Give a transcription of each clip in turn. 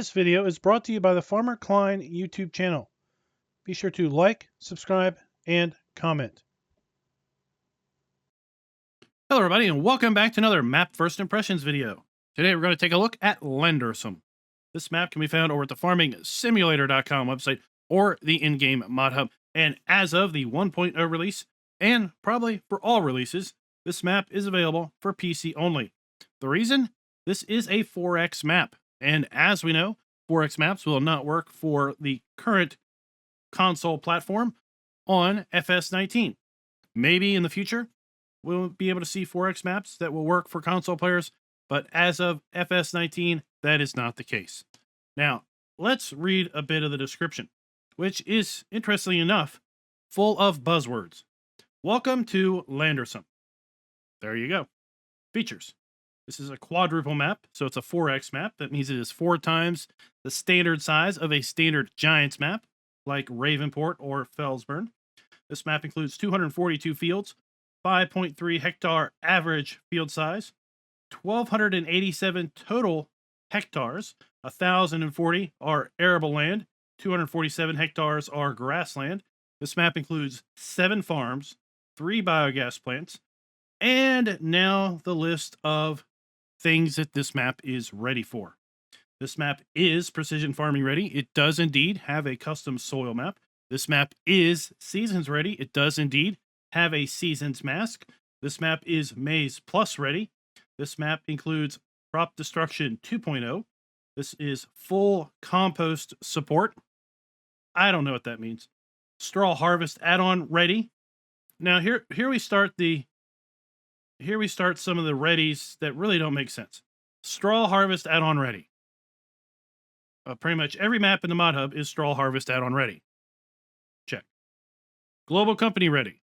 This video is brought to you by the FARMER-KLEIN YouTube channel. Be sure to like, subscribe, and comment. Hello everybody and welcome back to another map first impressions video. Today we're going to take a look at Landersum. This map can be found over at the farmingsimulator.com website or the in-game mod hub. And as of the 1.0 release, and probably for all releases, this map is available for PC only. The reason? This is a 4X map. And as we know, 4X maps will not work for the current console platform on FS19. Maybe in the future, we'll be able to see 4X maps that will work for console players, but as of FS19, that is not the case. Now, let's read a bit of the description, which is, interestingly enough, full of buzzwords. Welcome to Landersum. There you go. Features. This is a quadruple map, so it's a 4X map. That means it is 4 times the standard size of a standard Giants map, like Ravenport or Felsburn. This map includes 242 fields, 5.3 hectare average field size, 1,287 total hectares, 1,040 are arable land, 247 hectares are grassland. This map includes 7 farms, 3 biogas plants, and now the list of things that this map is ready for. This map is precision farming ready. It does indeed have a custom soil map. This map is seasons ready. It does indeed have a seasons mask. This map is MaizePlus ready. This map includes crop destruction 2.0. This is full compost support. I don't know what that means. Straw Harvest Addon ready. Now here we start some of the readies that really don't make sense. Straw Harvest Addon ready. Pretty much every map in the mod hub is Straw Harvest Addon ready. Check. Global company ready.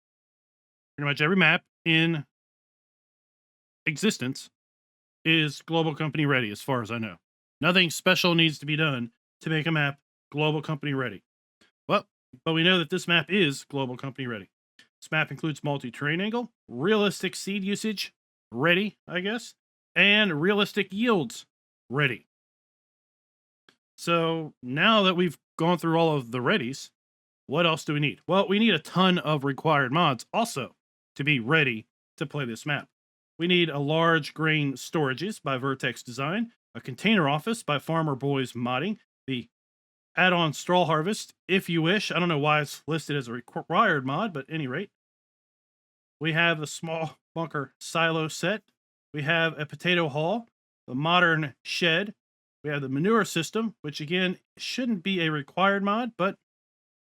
Pretty much every map in existence is global company ready, as far as I know. Nothing special needs to be done to make a map global company ready. Well, but we know that this map is global company ready. This map includes multi-terrain angle, realistic seed usage, ready, I guess, and realistic yields, ready. So now that we've gone through all of the readies, what else do we need? Well, we need a ton of required mods also to be ready to play this map. We need a large grain storages by Vertex Design, a container office by Farmer Boys Modding, the add-on straw harvest, if you wish. I don't know why it's listed as a required mod, but at any rate. We have the small bunker silo set. We have a potato haul, the modern shed. We have the manure system, which again shouldn't be a required mod, but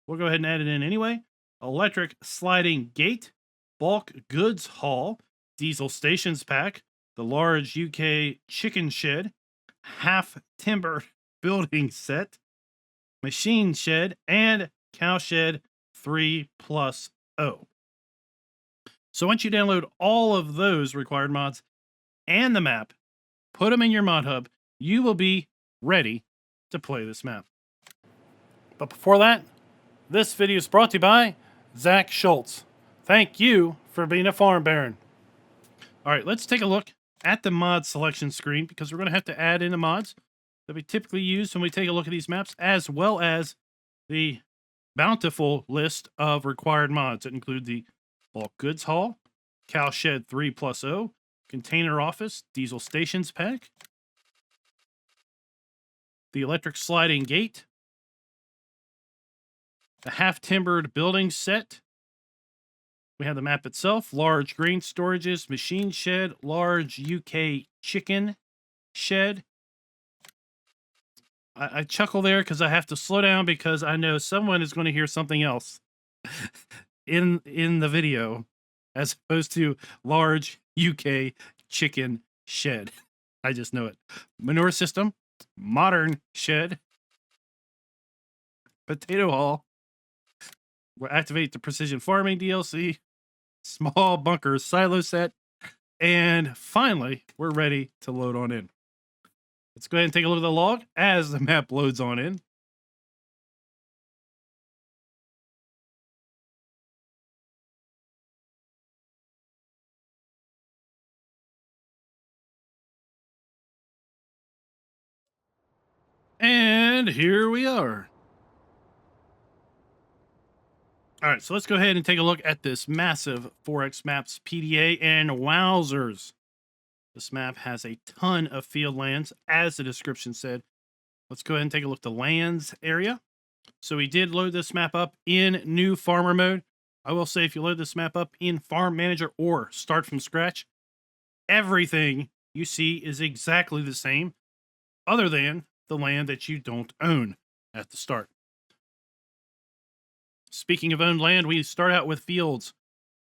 we'll go ahead and add it in anyway. Electric sliding gate, bulk goods haul, diesel stations pack, the large UK chicken shed, half timber building set, machine shed, and cow shed 3+0. So once you download all of those required mods and the map, put them in your mod hub, you will be ready to play this map. But before that, this video is brought to you by Zach Schultz. Thank you for being a farm baron. All right, let's take a look at the mod selection screen, because we're going to have to add in the mods that we typically use when we take a look at these maps, as well as the bountiful list of required mods that include the bulk goods haul, cow shed 3+0, container office, diesel stations pack, the electric sliding gate, the half timbered building set. We have the map itself, large grain storages, machine shed, large UK chicken shed. I chuckle there because I have to slow down, because I know someone is going to hear something else in the video as opposed to large UK chicken shed. I just know it. Manure system, modern shed, potato haul. We'll activate the precision farming DLC, small bunker silo set, and finally, we're ready to load on in. Let's go ahead and take a look at the log as the map loads on in. And here we are. All right, so let's go ahead and take a look at this massive 4X Maps PDA, and wowzers. This map has a ton of field lands, as the description said. Let's go ahead and take a look at the lands area. So we did load this map up in new farmer mode. I will say, if you load this map up in Farm Manager or start from scratch, everything you see is exactly the same, other than the land that you don't own at the start. Speaking of owned land, we start out with fields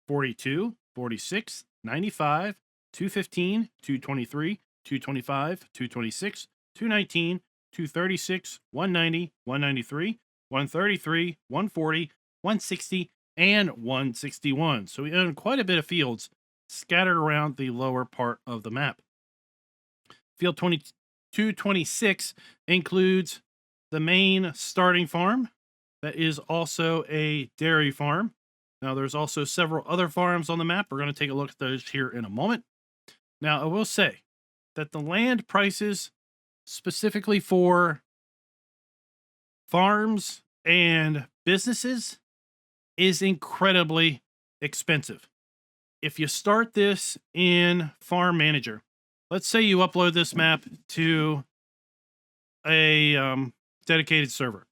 42, 46, 95, 215, 223, 225, 226, 219, 236, 190, 193, 133, 140, 160, and 161. So we own quite a bit of fields scattered around the lower part of the map. Field 226 includes the main starting farm. That is also a dairy farm. Now, there's also several other farms on the map. We're going to take a look at those here in a moment. Now, I will say that the land prices specifically for farms and businesses is incredibly expensive. If you start this in Farm Manager, let's say you upload this map to a dedicated server.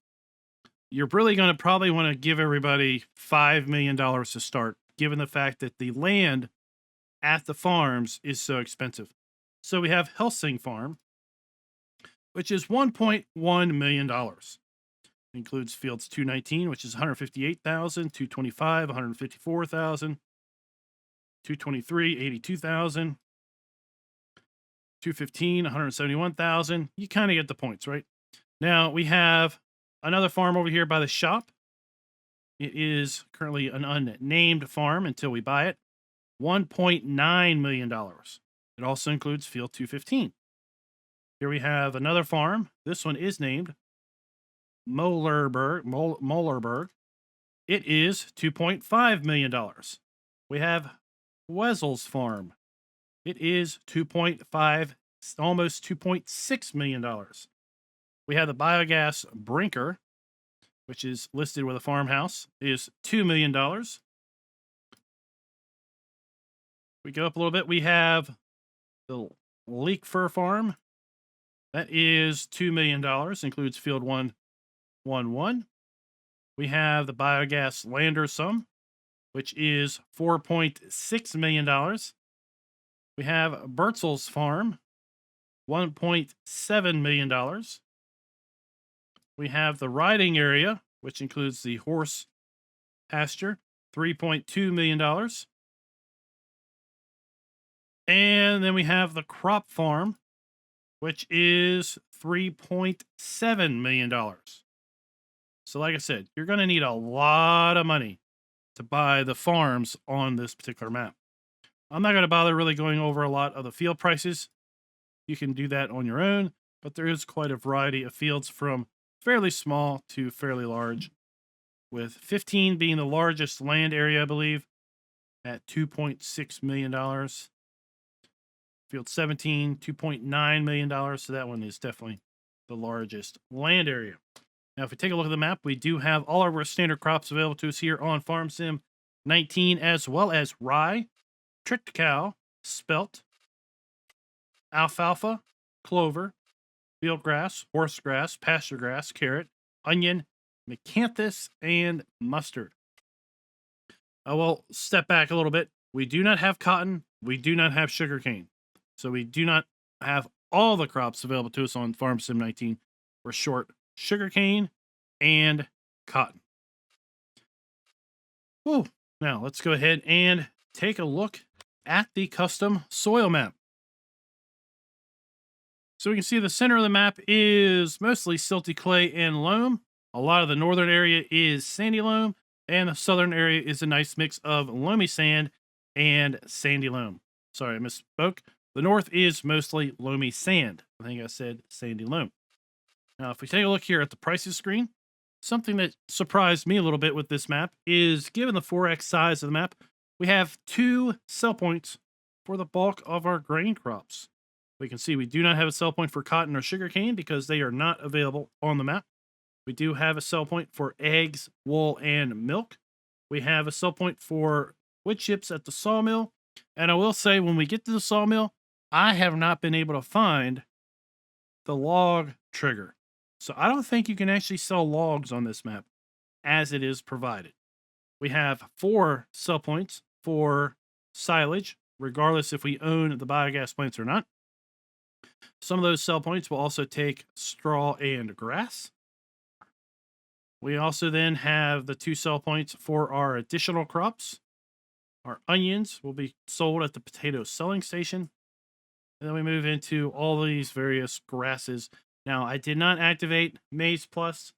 You're really going to probably want to give everybody $5 million to start, given the fact that the land at the farms is so expensive. So we have Helsing Farm, which is $1.1 million. Includes fields 219, which is 158,000, 225, 154,000, 223, 82,000, 215, 171,000. You kind of get the points, right? Now we have another farm over here by the shop. It is currently an unnamed farm until we buy it. $1.9 million. It also includes field 215. Here we have another farm. This one is named Moellerberg. It is $2.5 million. We have Wessel's Farm. It is 2.5, almost $2.6 million. We have the Biogas Brinker, which is listed with a farmhouse, is $2 million. We go up a little bit. We have the Leek Fur Farm. That is $2 million, includes field 111. We have the Biogas Landersum, which is $4.6 million. We have Bertzel's Farm, $1.7 million. We have the riding area, which includes the horse pasture, $3.2 million. And then we have the crop farm, which is $3.7 million. So like I said, you're going to need a lot of money to buy the farms on this particular map. I'm not going to bother really going over a lot of the field prices. You can do that on your own, but there is quite a variety of fields from fairly small to fairly large, with 15 being the largest land area, I believe, at $2.6 million. Field 17, $2.9 million. So that one is definitely the largest land area. Now, if we take a look at the map, we do have all of our standard crops available to us here on Farm Sim 19, as well as rye, triticale, spelt, alfalfa, clover, field grass, horse grass, pasture grass, carrot, onion, miscanthus, and mustard. I will step back a little bit. We do not have cotton. We do not have sugarcane. So we do not have all the crops available to us on Farm Sim 19. We're short sugarcane and cotton. Whew. Now let's go ahead and take a look at the custom soil map. So we can see the center of the map is mostly silty clay and loam. A lot of the northern area is sandy loam, and the southern area is a nice mix of loamy sand and sandy loam. Sorry, I misspoke. The north is mostly loamy sand. I think I said sandy loam. Now, if we take a look here at the prices screen, something that surprised me a little bit with this map is, given the 4x size of the map, we have 2 sell points for the bulk of our grain crops. We can see we do not have a sell point for cotton or sugarcane because they are not available on the map. We do have a sell point for eggs, wool, and milk. We have a sell point for wood chips at the sawmill. And I will say, when we get to the sawmill, I have not been able to find the log trigger. So I don't think you can actually sell logs on this map as it is provided. We have 4 sell points for silage, regardless if we own the biogas plants or not. Some of those sell points will also take straw and grass. We also then have the 2 sell points for our additional crops. Our onions will be sold at the potato selling station. And then we move into all these various grasses. Now, I did not activate MaizePlus,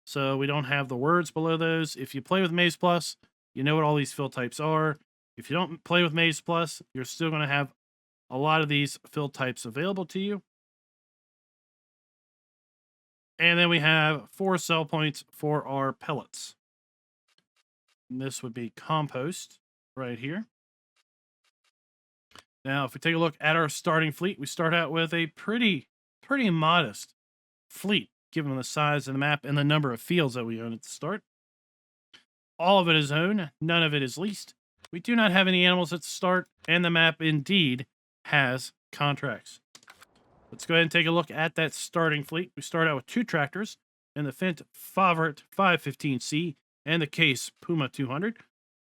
so we don't have the words below those. If you play with MaizePlus, you know what all these field types are. If you don't play with MaizePlus, you're still going to have a lot of these field types available to you. And then we have 4 sell points for our pellets. And this would be compost right here. Now, if we take a look at our starting fleet, we start out with a pretty modest fleet, given the size of the map and the number of fields that we own at the start. All of it is owned, none of it is leased. We do not have any animals at the start, and the map indeed has contracts. Let's go ahead and take a look at that starting fleet. We start out with 2 tractors, and the Fendt Favart 515C and the Case Puma 200.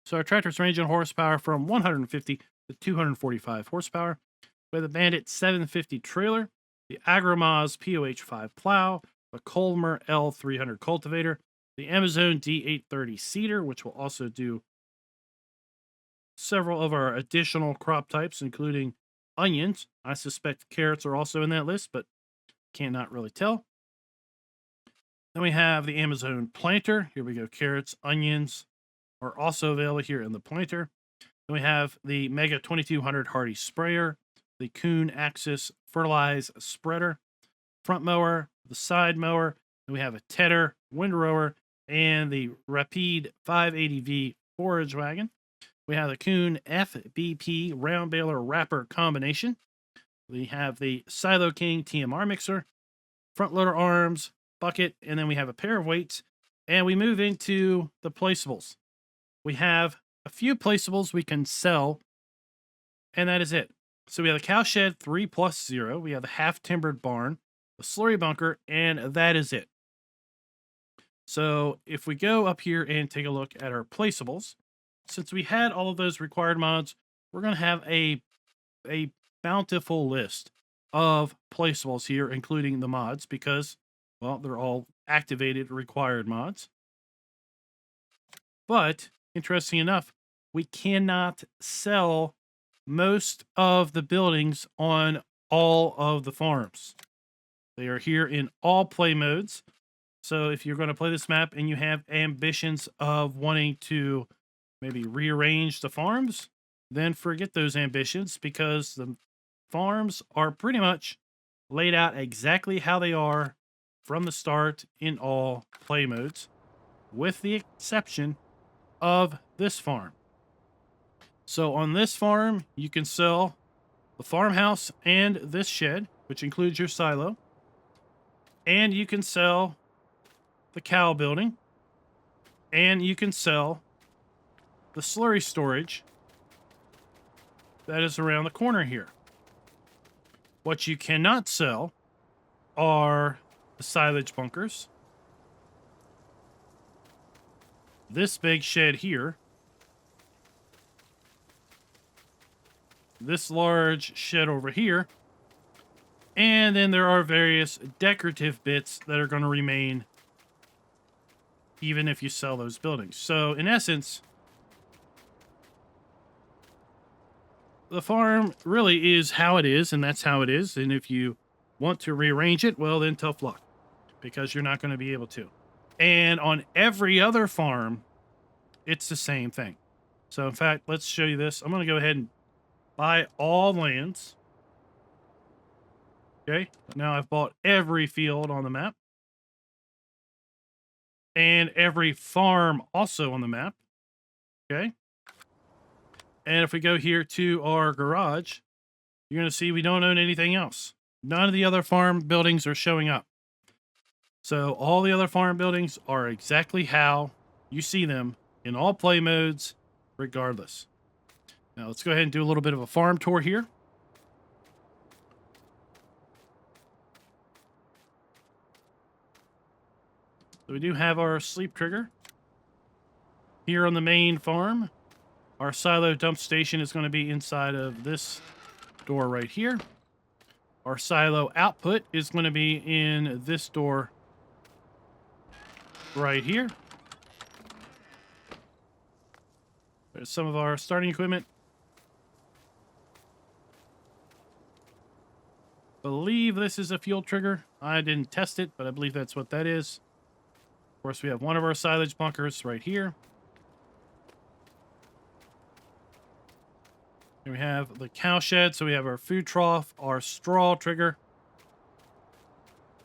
So our tractors range in horsepower from 150 to 245 horsepower. We have the Bandit 750 trailer, the Agromaz POH5 plow, the Colmer L300 cultivator, the Amazon D830 seeder, which will also do several of our additional crop types, including onions. I suspect carrots are also in that list, but cannot really tell. Then we have the Amazon planter. Here we go. Carrots, onions are also available here in the planter. Then we have the Mega 2200 Hardy sprayer, the Kuhn Axis Fertilize spreader, front mower, the side mower. Then we have a tedder, windrower, and the Rapide 580V forage wagon. We have the Kuhn FBP round baler wrapper combination. We have the Silo King TMR mixer, front loader arms, bucket, and then we have a pair of weights. And we move into the placeables. We have a few placeables we can sell, and that is it. So we have the cowshed 3+0. We have the half-timbered barn, the slurry bunker, and that is it. So if we go up here and take a look at our placeables, since we had all of those required mods, we're going to have a bountiful list of placeables here, including the mods, because, well, they're all activated required mods. But, interesting enough, we cannot sell most of the buildings on all of the farms. They are here in all play modes. So if you're going to play this map and you have ambitions of wanting to maybe rearrange the farms, then forget those ambitions, because the farms are pretty much laid out exactly how they are from the start in all play modes, with the exception of this farm. So on this farm, you can sell the farmhouse and this shed, which includes your silo, and you can sell the cow building, and you can sell the slurry storage that is around the corner here. What you cannot sell are the silage bunkers, this big shed here, this large shed over here, and then there are various decorative bits that are going to remain even if you sell those buildings. So in essence, the farm really is how it is, and that's how it is. And if you want to rearrange it, well, then tough luck, because you're not going to be able to. And on every other farm, it's the same thing. So in fact, let's show you this. I'm going to go ahead and buy all lands. Okay, now I've bought every field on the map, and every farm also on the map. Okay. And if we go here to our garage, you're going to see we don't own anything else. None of the other farm buildings are showing up. So all the other farm buildings are exactly how you see them in all play modes, regardless. Now let's go ahead and do a little bit of a farm tour here. So we do have our sleep trigger here on the main farm. Our silo dump station is going to be inside of this door right here. Our silo output is going to be in this door right here. There's some of our starting equipment. Believe this is a fuel trigger. I didn't test it, but I believe that's what that is. Of course, we have one of our silage bunkers right here. Here we have the cow shed, so we have our food trough, our straw trigger.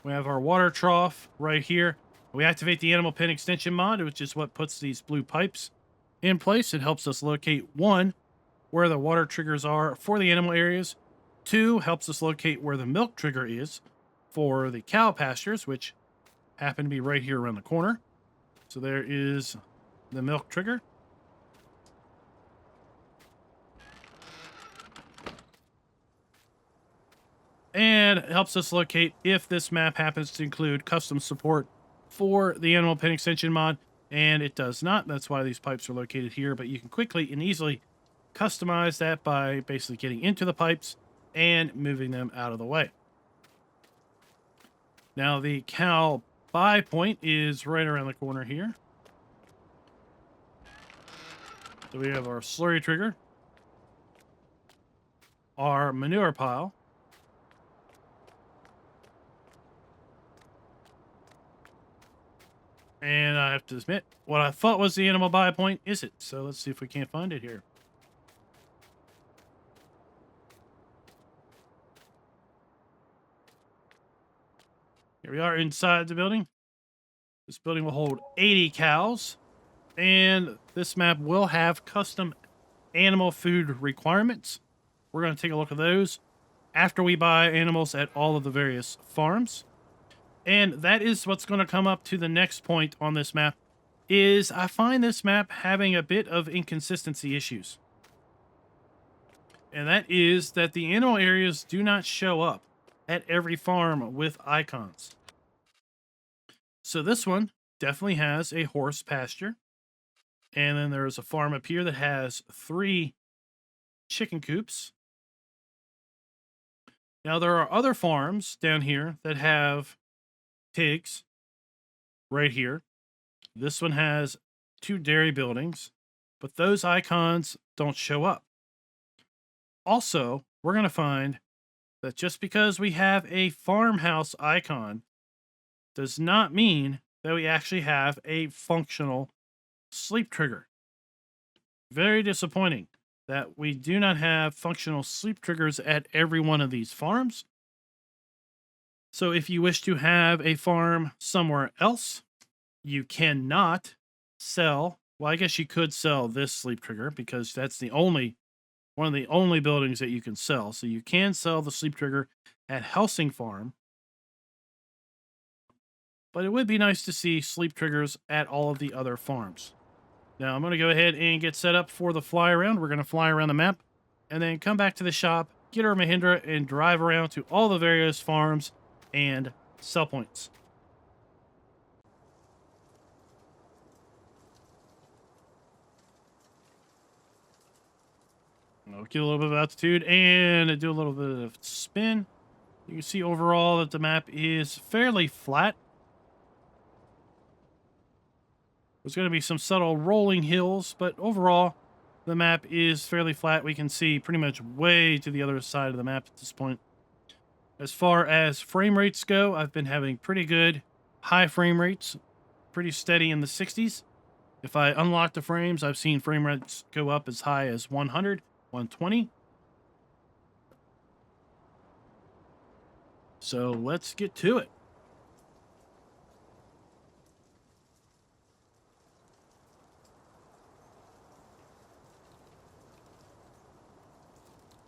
We have our water trough right here. We activate the animal pen extension mod, which is what puts these blue pipes in place. It helps us locate, 1, where the water triggers are for the animal areas. 2, helps us locate where the milk trigger is for the cow pastures, which happen to be right here around the corner. So there is the milk trigger. And it helps us locate if this map happens to include custom support for the animal pen extension mod, and it does not. That's why these pipes are located here, but you can quickly and easily customize that by basically getting into the pipes and moving them out of the way. Now the cow buy point is right around the corner here. So we have our slurry trigger, our manure pile, and I have to admit, what I thought was the animal buy point isn't. So let's see if we can't find it here. Here we are inside the building. This building will hold 80 cows, and this map will have custom animal food requirements. We're going to take a look at those after we buy animals at all of the various farms. And that is what's going to come up to the next point on this map, is I find this map having a bit of inconsistency issues. And that is that the animal areas do not show up at every farm with icons. So this one definitely has a horse pasture. And then there's a farm up here that has 3 chicken coops. Now there are other farms down here that have pigs right here. This one has 2 dairy buildings, but those icons don't show up. Also, we're going to find that just because we have a farmhouse icon does not mean that we actually have a functional sleep trigger. Very disappointing that we do not have functional sleep triggers at every one of these farms. So if you wish to have a farm somewhere else, you cannot sell. Well, I guess you could sell this sleep trigger because that's the only one of the only buildings that you can sell. So you can sell the sleep trigger at Helsing Farm. But it would be nice to see sleep triggers at all of the other farms. Now I'm going to go ahead and get set up for the fly around. We're going to fly around the map and then come back to the shop, get our Mahindra, and drive around to all the various farms and sell points. I'll get a little bit of altitude and do a little bit of spin. You can see overall that the map is fairly flat. There's going to be some subtle rolling hills, but overall, the map is fairly flat. We can see pretty much way to the other side of the map at this point. As far as frame rates go, I've been having pretty good high frame rates, pretty steady in the 60s. If I unlock the frames, I've seen frame rates go up as high as 100, 120. So let's get to it.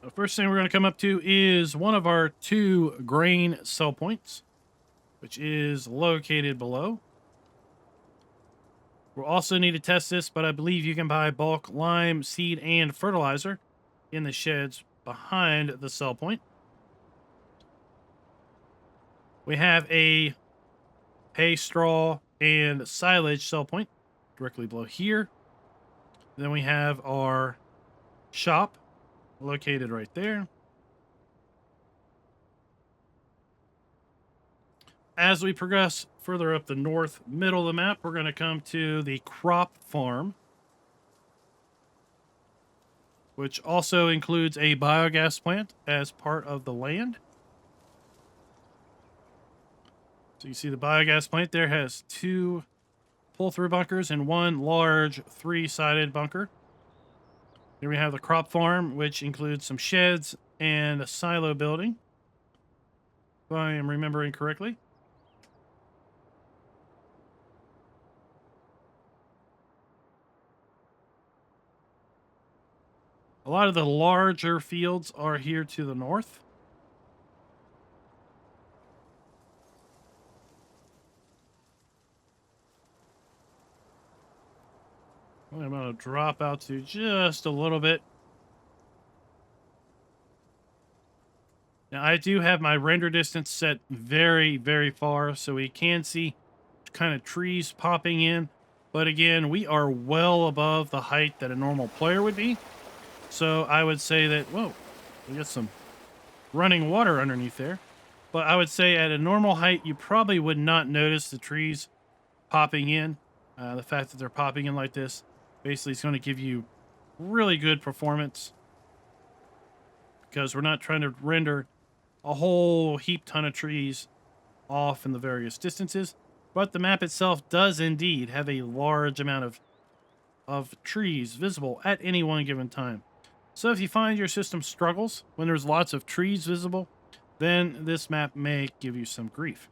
The first thing we're going to come up to is one of our 2 grain sell points, which is located below. We'll also need to test this, but I believe you can buy bulk lime, seed, and fertilizer in the sheds behind the sell point. We have a hay, straw, and silage sell point directly below here. Then we have our shop located right there. As we progress further up the north middle of the map, we're going to come to the crop farm, which also includes a biogas plant as part of the land. So you see the biogas plant there has 2 pull-through bunkers and 1 large 3-sided bunker. Here we have the crop farm, which includes some sheds and a silo building, if I am remembering correctly. A lot of the larger fields are here to the north. I'm going to drop out to just a little bit. Now, I do have my render distance set very, very far, so we can see kind of trees popping in. But again, we are well above the height that a normal player would be. So I would say that, whoa, we got some running water underneath there. But I would say at a normal height, you probably would not notice the trees popping in. The fact that they're popping in like this basically is going to give you really good performance, because we're not trying to render a whole heap ton of trees off in the various distances. But the map itself does indeed have a large amount of trees visible at any one given time. So if you find your system struggles when there's lots of trees visible, then this map may give you some grief.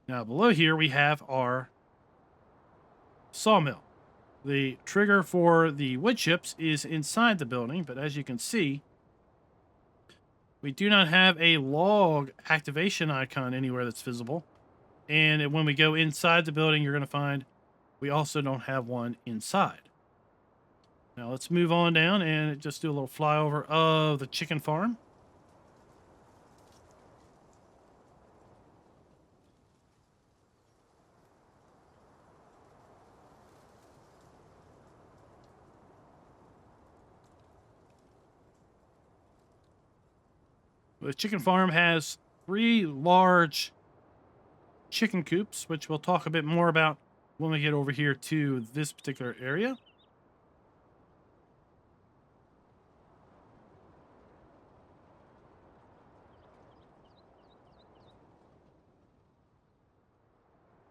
Now below here we have our sawmill. The trigger for the wood chips is inside the building, but as you can see, we do not have a log activation icon anywhere that's visible. And when we go inside the building, you're going to find we also don't have one inside. Now let's move on down and just do a little flyover of the chicken farm. The chicken farm has 3 large chicken coops, which we'll talk a bit more about when we get over here to this particular area.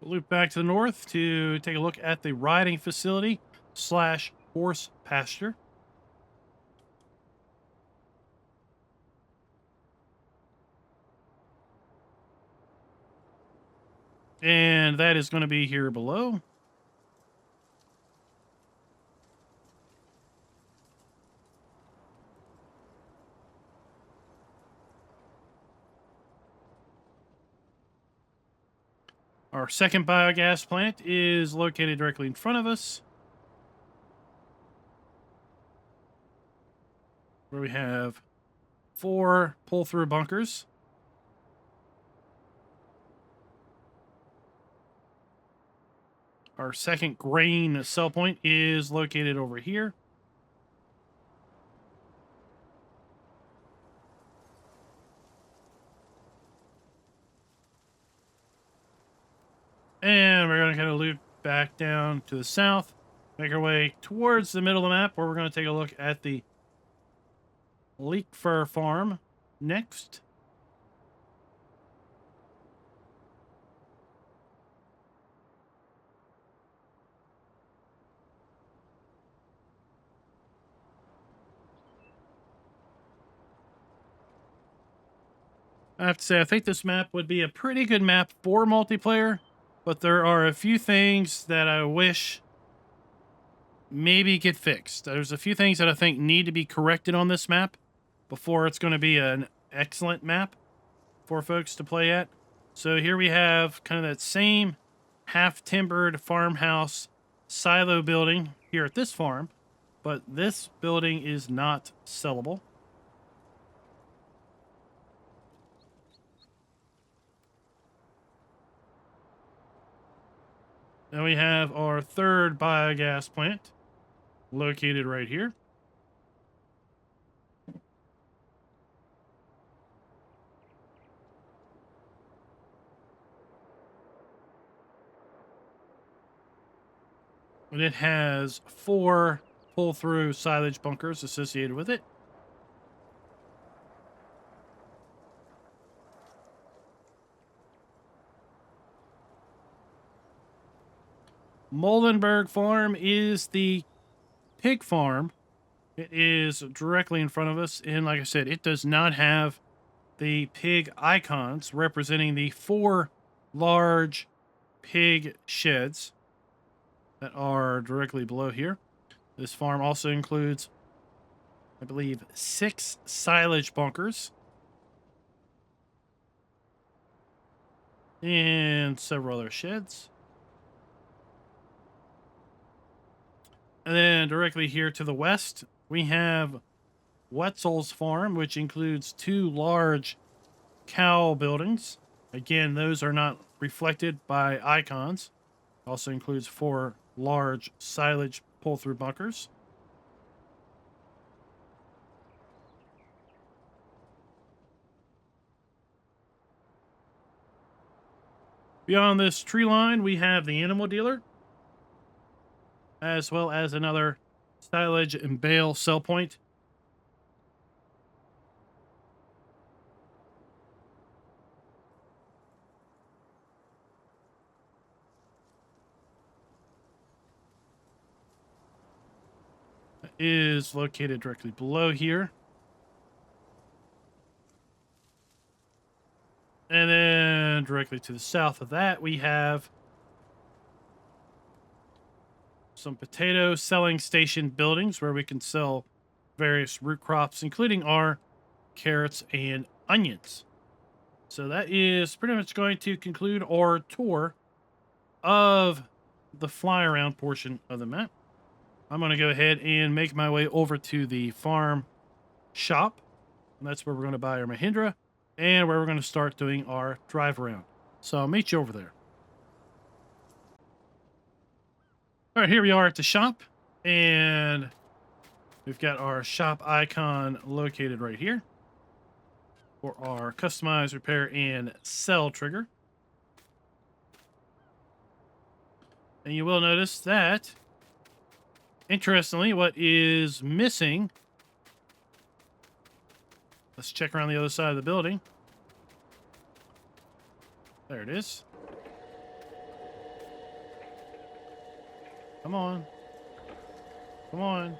We'll loop back to the north to take a look at the riding facility / horse pasture. And that is going to be here below. Our second biogas plant is located directly in front of us, where we have 4 pull-through bunkers. Our second grain sell point is located over here. And we're going to kind of loop back down to the south, make our way towards the middle of the map, where we're going to take a look at the leek fir farm next. I have to say, I think this map would be a pretty good map for multiplayer, but there are a few things that I wish maybe get fixed. There's a few things that I think need to be corrected on this map before it's going to be an excellent map for folks to play at. So here we have kind of that same half-timbered farmhouse silo building here at this farm, but this building is not sellable. Then we have our third biogas plant located right here. And it has 4 pull-through silage bunkers associated with it. Molenberg Farm is the pig farm. It is directly in front of us, and like I said, it does not have the pig icons representing the 4 large pig sheds that are directly below here. This farm also includes, I believe, 6 silage bunkers and several other sheds. And then directly here to the west, we have Wetzel's farm, which includes 2 large cow buildings. Again, those are not reflected by icons. Also includes 4 large silage pull-through bunkers. Beyond this tree line, we have the animal dealer, as well as another silage and bale sell point. Is located directly below here. And then directly to the south of that, we have some potato selling station buildings where we can sell various root crops, including our carrots and onions. So that is pretty much going to conclude our tour of the Flyaround portion of the map. I'm going to go ahead and make my way over to the farm shop. And that's where we're going to buy our Mahindra and where we're going to start doing our drive around. So I'll meet you over there. All right, here we are at the shop. And we've got our shop icon located right here for our customize, repair, and sell trigger. And you will notice that, interestingly, what is missing... Let's check around the other side of the building. There it is. Come on. Come on.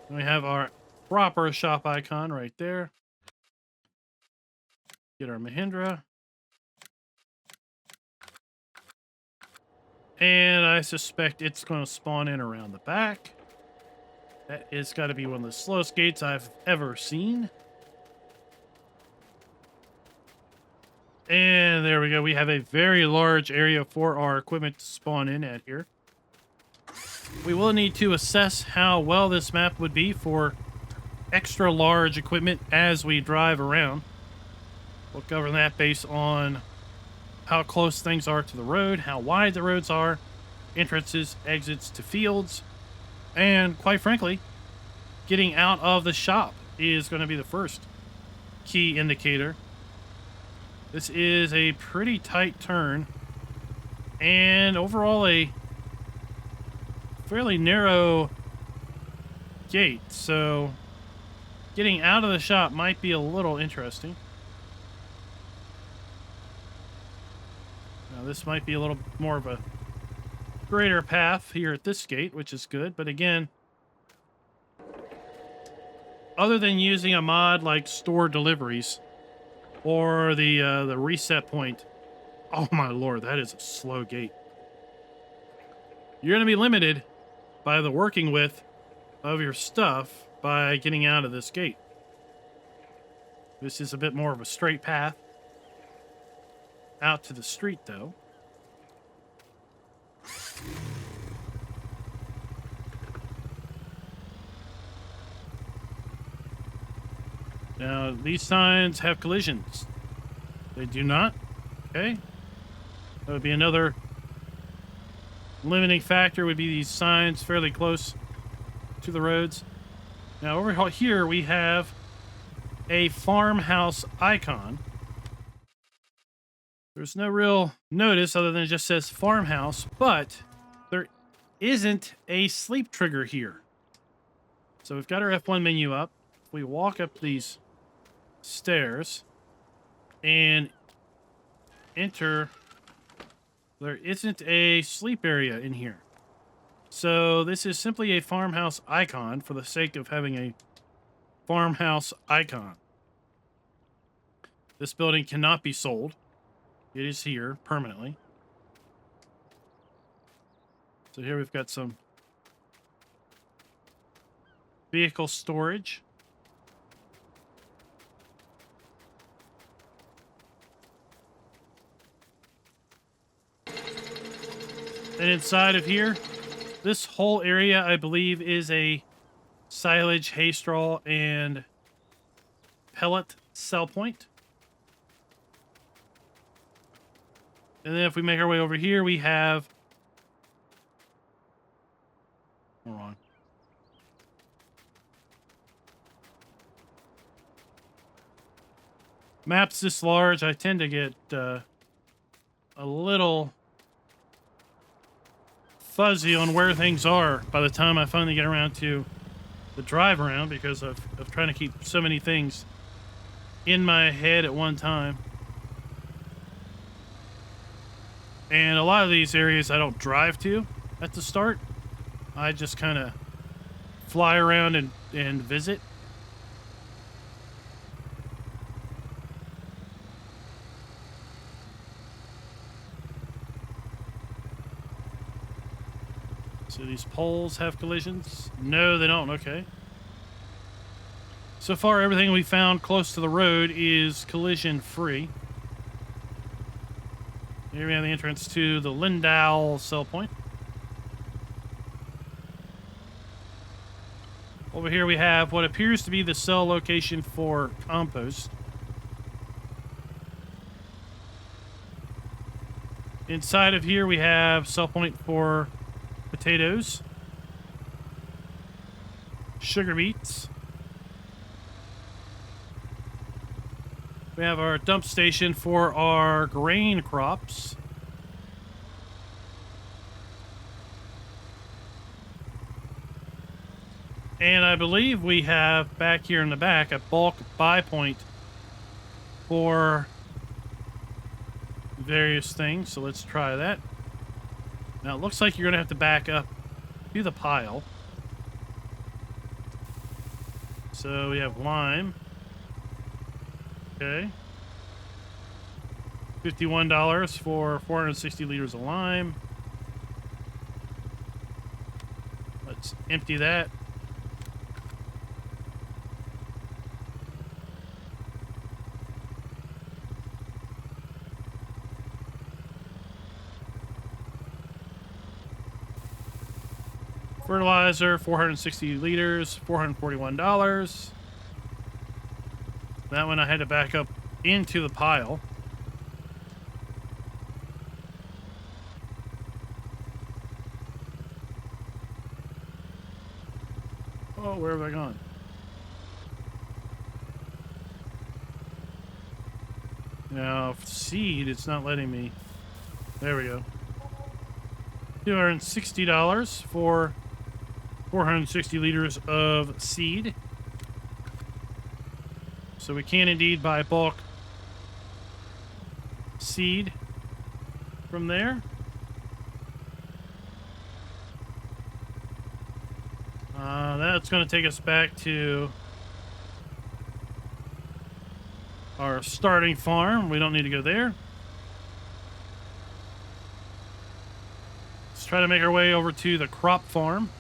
And we have our proper shop icon right there. Get our Mahindra. And I suspect it's going to spawn in around the back. That is got to be one of the slowest gates I've ever seen. And there we go. We have a very large area for our equipment to spawn in at here. We will need to assess how well this map would be for extra large equipment as we drive around. We'll cover that based on how close things are to the road, how wide the roads are, entrances, exits to fields, and quite frankly, getting out of the shop is going to be the first key indicator. This is a pretty tight turn, and overall a fairly narrow gate, so getting out of the shop might be a little interesting. Now this might be a little more of a greater path here at this gate, which is good, but again, other than using a mod like store deliveries or the reset point, oh my lord, that is a slow gate. You're going to be limited by the working width of your stuff by getting out of this gate. This is a bit more of a straight path out to the street, though. Now, these signs have collisions. They do not. Okay. That would be another limiting factor, would be these signs fairly close to the roads. Now, over here, we have a farmhouse icon. There's no real notice other than it just says farmhouse, but there isn't a sleep trigger here. So we've got our F1 menu up. We walk up these stairs and enter. There isn't a sleep area in here. So this is simply a farmhouse icon for the sake of having a farmhouse icon. This building cannot be sold. It is here permanently. So here we've got some vehicle storage. And inside of here, this whole area, I believe, is a silage, hay straw, and pellet sell point. And then if we make our way over here, we have... Hold on. Maps this large, I tend to get a little fuzzy on where things are by the time I finally get around to the drive around, because of trying to keep so many things in my head at one time. And a lot of these areas I don't drive to at the start. I just kind of fly around and visit. So these poles have collisions? No, they don't. Okay. So far, everything we found close to the road is collision-free. Here we have the entrance to the Lindau sell point. Over here we have what appears to be the sell location for compost. Inside of here we have sell point for potatoes, sugar beets. We have our dump station for our grain crops. And I believe we have back here in the back a bulk buy point for various things. So let's try that. Now it looks like you're going to have to back up to the pile. So we have lime. Okay. $51 for 460 liters of lime. Let's empty that. Fertilizer, 460 liters, $441. That one I had to back up into the pile. Oh, where have I gone? Now, seed, it's not letting me. There we go. $260 for 460 liters of seed. So we can indeed buy bulk seed from there. That's going to take us back to our starting farm. We don't need to go there. Let's try to make our way over to the crop farm.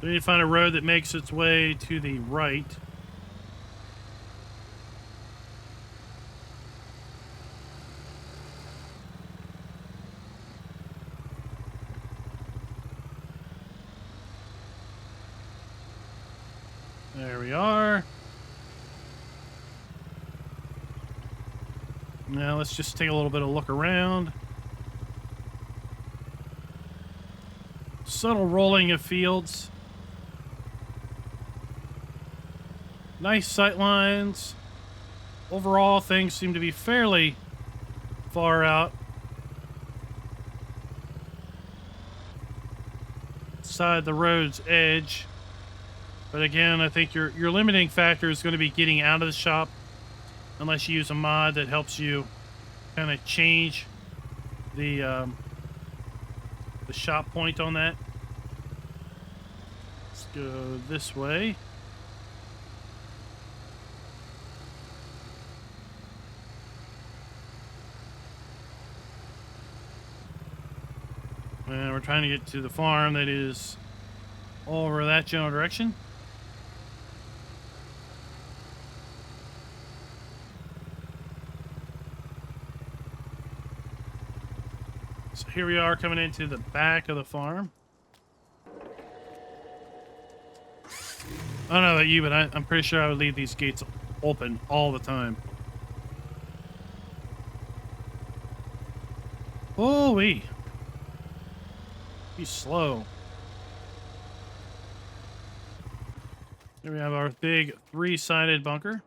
We need to find a road that makes its way to the right. There we are. Now let's just take a little bit of look around. Subtle rolling of fields. Nice sight lines. Overall, things seem to be fairly far out. Side the road's edge. But again, I think your limiting factor is going to be getting out of the shop, unless you use a mod that helps you kind of change the shop point on that. Let's go this way. And we're trying to get to the farm that is over that general direction. So here we are coming into the back of the farm. I don't know about you, but I'm pretty sure I would leave these gates open all the time. Holy! Be slow. Here we have our big 3-sided bunker.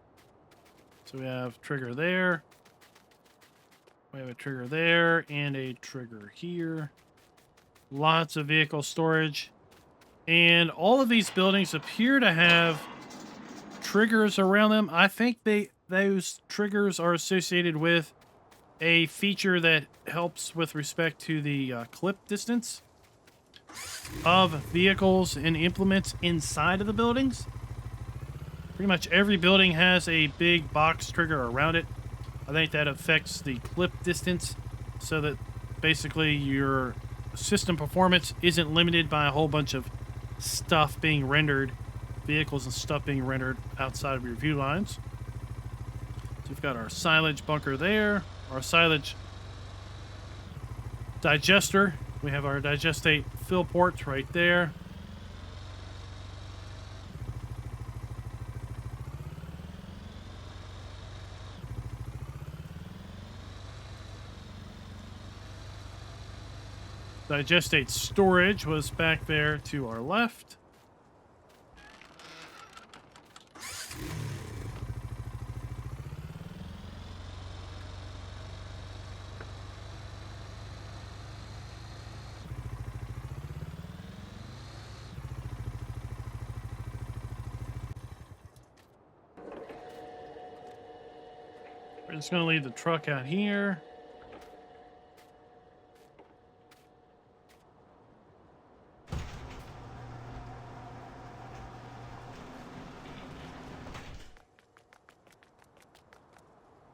So we have trigger there. We have a trigger there and a trigger here. Lots of vehicle storage. And all of these buildings appear to have triggers around them. I think those triggers are associated with a feature that helps with respect to the clip distance of vehicles and implements inside of the buildings. Pretty much every building has a big box trigger around it. I think that affects the clip distance so that basically your system performance isn't limited by a whole bunch of stuff being rendered, vehicles and stuff being rendered outside of your view lines. So we've got our silage bunker there, our silage digester. We have our digestate fill ports right there. Digestate storage was back there to our left. We're just going to leave the truck out here.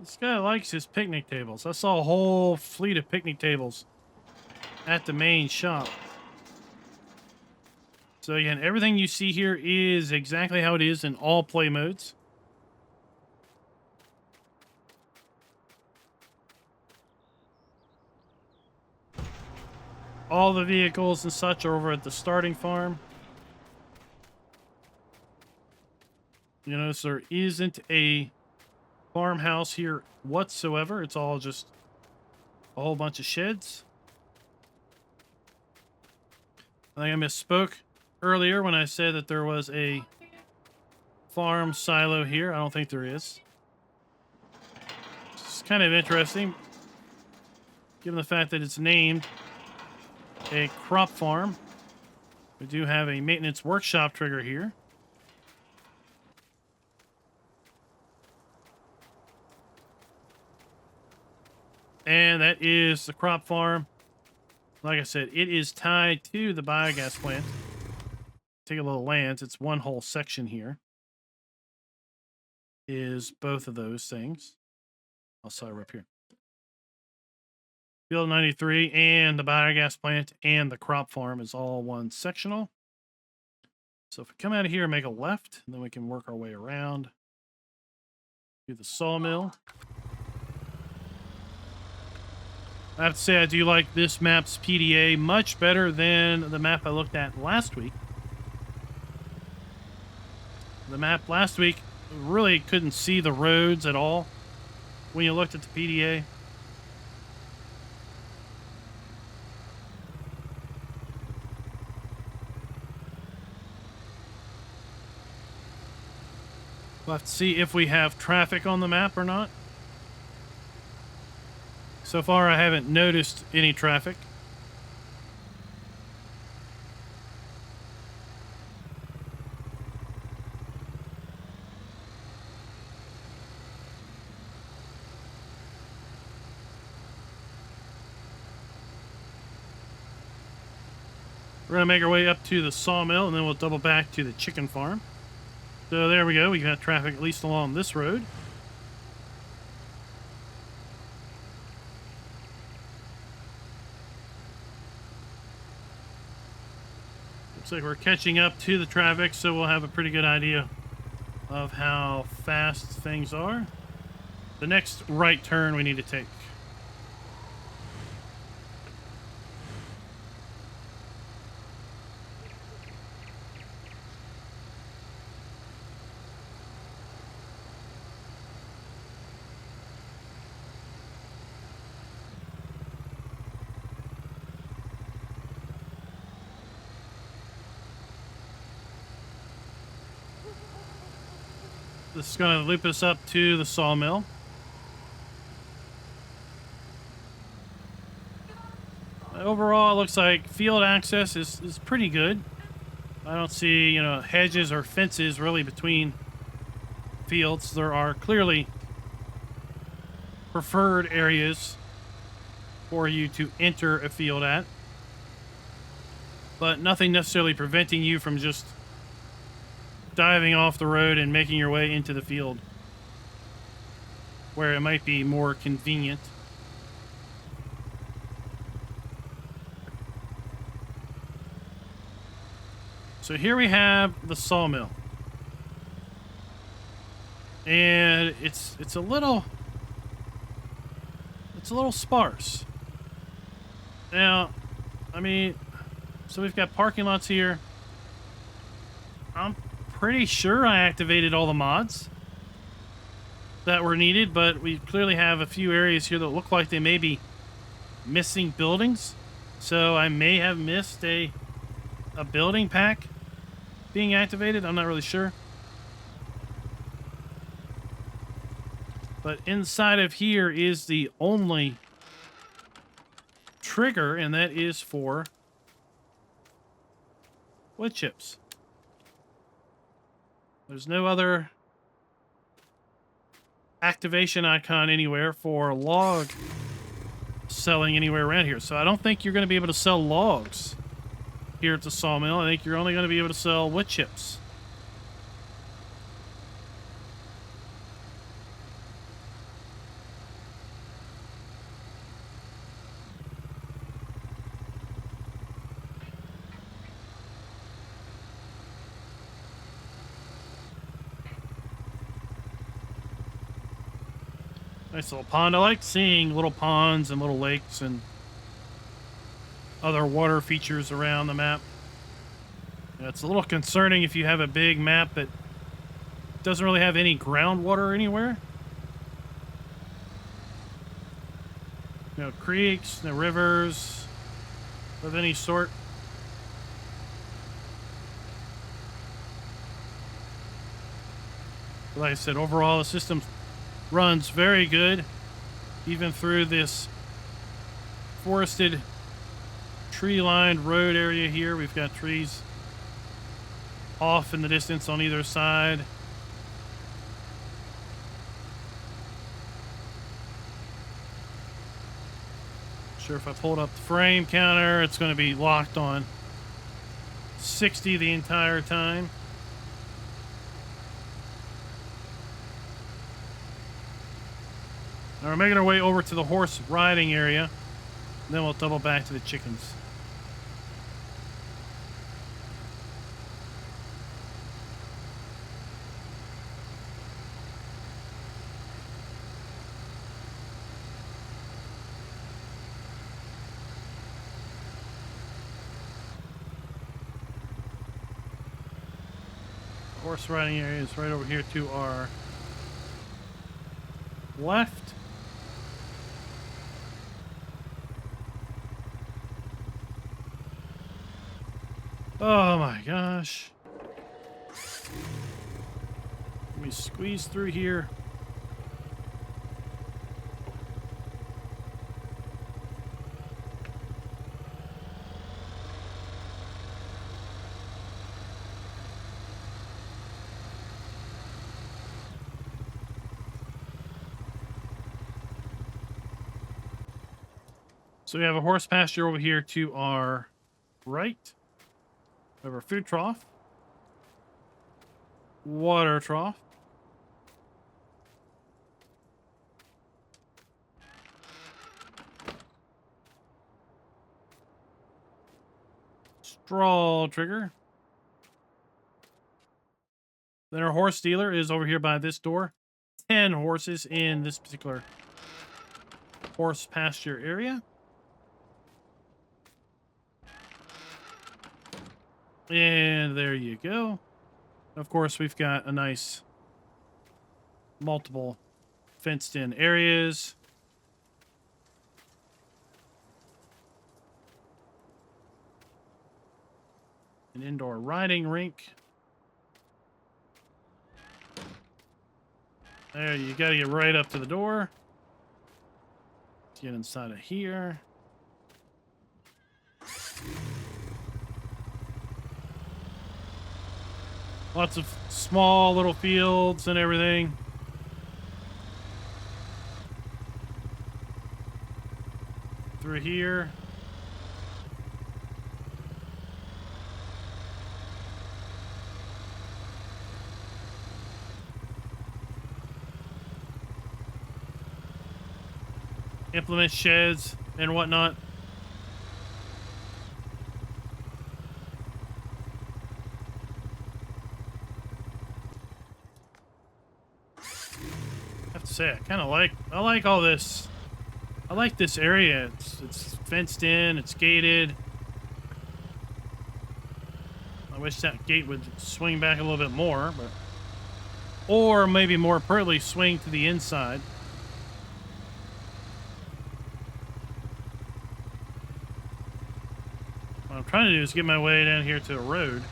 This guy likes his picnic tables. I saw a whole fleet of picnic tables at the main shop. So again, everything you see here is exactly how it is in all play modes. All the vehicles and such are over at the starting farm. You notice there isn't a farmhouse here whatsoever. It's all just a whole bunch of sheds. I think I misspoke earlier when I said that there was a farm silo here. I don't think there is. It's kind of interesting, given the fact that it's named a crop farm. We do have a maintenance workshop trigger here. And that is the crop farm. Like I said, it is tied to the biogas plant. Take a little lands. It's one whole section here. Is both of those things. I'll start up here. Field 93 and the biogas plant and the crop farm is all one sectional. So if we come out of here and make a left, and then we can work our way around to the sawmill. I have to say I do like this map's PDA much better than the map I looked at last week. The map last week really couldn't see the roads at all when you looked at the PDA. We'll have to see if we have traffic on the map or not. So far, I haven't noticed any traffic. We're going to make our way up to the sawmill, and then we'll double back to the chicken farm. So there we go. We got traffic at least along this road. Looks like we're catching up to the traffic, so we'll have a pretty good idea of how fast things are. The next right turn we need to take. This is going to loop us up to the sawmill. Overall, it looks like field access is pretty good. I don't see, hedges or fences really between fields. There are clearly preferred areas for you to enter a field at, but nothing necessarily preventing you from just diving off the road and making your way into the field where it might be more convenient. So here we have the sawmill, and it's a little sparse. Now, so we've got parking lots here. I'm pretty sure I activated all the mods that were needed, but we clearly have a few areas here that look like they may be missing buildings. So I may have missed a building pack being activated. I'm not really sure. But inside of here is the only trigger, and that is for wood chips. There's no other activation icon anywhere for log selling anywhere around here. So I don't think you're going to be able to sell logs here at the sawmill. I think you're only going to be able to sell wood chips. Nice little pond. I like seeing little ponds and little lakes and other water features around the map. It's a little concerning if you have a big map that doesn't really have any groundwater anywhere. No creeks, no rivers of any sort. Like I said, overall the system runs very good, even through this forested, tree-lined road area here. We've got trees off in the distance on either side. Sure, if I pulled up the frame counter, it's going to be locked on 60 the entire time. Now we're making our way over to the horse riding area, and then we'll double back to the chickens. Horse riding area is right over here to our left. Oh my gosh. Let me squeeze through here. So we have a horse pasture over here to our right. We have our food trough. Water trough. Straw trigger. Then our horse dealer is over here by this door. 10 horses in this particular horse pasture area. And there you go. Of course, we've got a nice multiple fenced in areas. An indoor riding rink. There, you gotta get right up to the door. Let's get inside of here. Lots of small little fields and everything. Through here. Implement sheds and whatnot. I have to say, I like all this. I like this area. It's fenced in, it's gated. I wish that gate would swing back a little bit more, but or maybe more appropriately swing to the inside. What I'm trying to do is get my way down here to a road.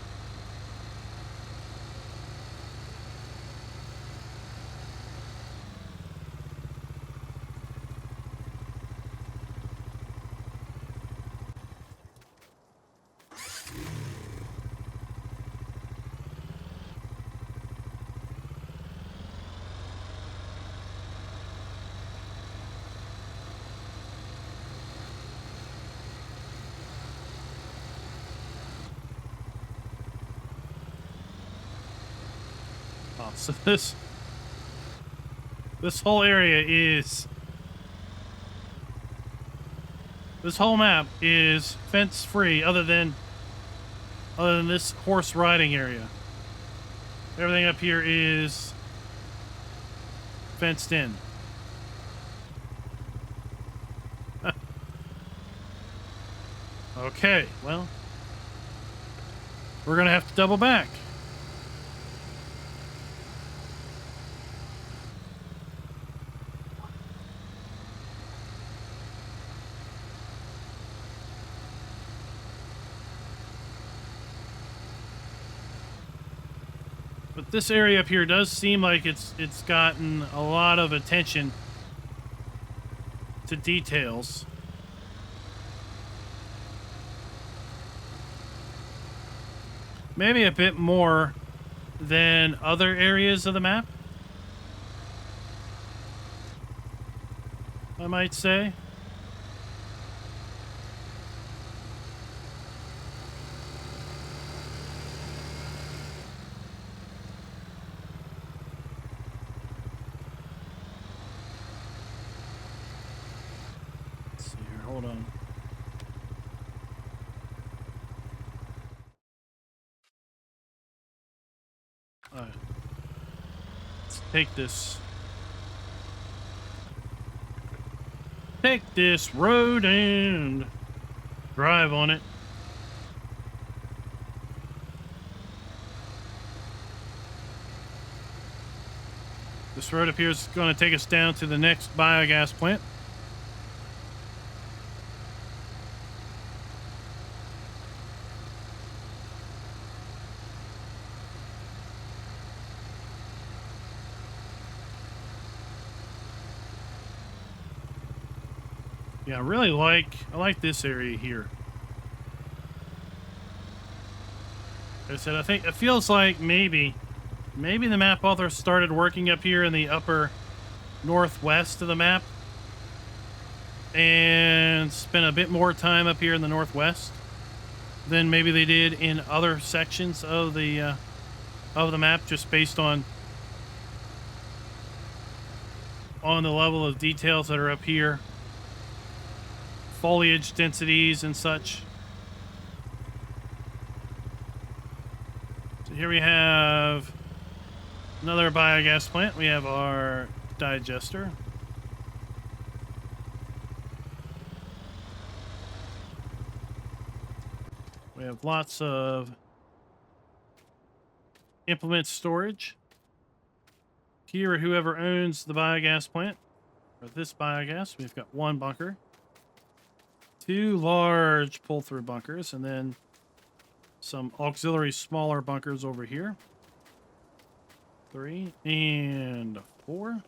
So this whole area is, this whole map is fence free other than this horse riding area. Everything up here is fenced in. Okay, well, we're gonna have to double back. But this area up here does seem like it's gotten a lot of attention to details. Maybe a bit more than other areas of the map, I might say. Hold on. All right. Let's take this. Take this road and drive on it. This road up here is going to take us down to the next biogas plant. Yeah, I really like this area here. Like I said, I think it feels like maybe the map author started working up here in the upper northwest of the map and spent a bit more time up here in the northwest than maybe they did in other sections of the map, just based on the level of details that are up here, foliage densities and such. So here we have another biogas plant. We have our digester. We have lots of implement storage. Here, whoever owns the biogas plant, or this biogas, we've got one bunker, 2 large pull-through bunkers, and then some auxiliary smaller bunkers over here. 3 and 4.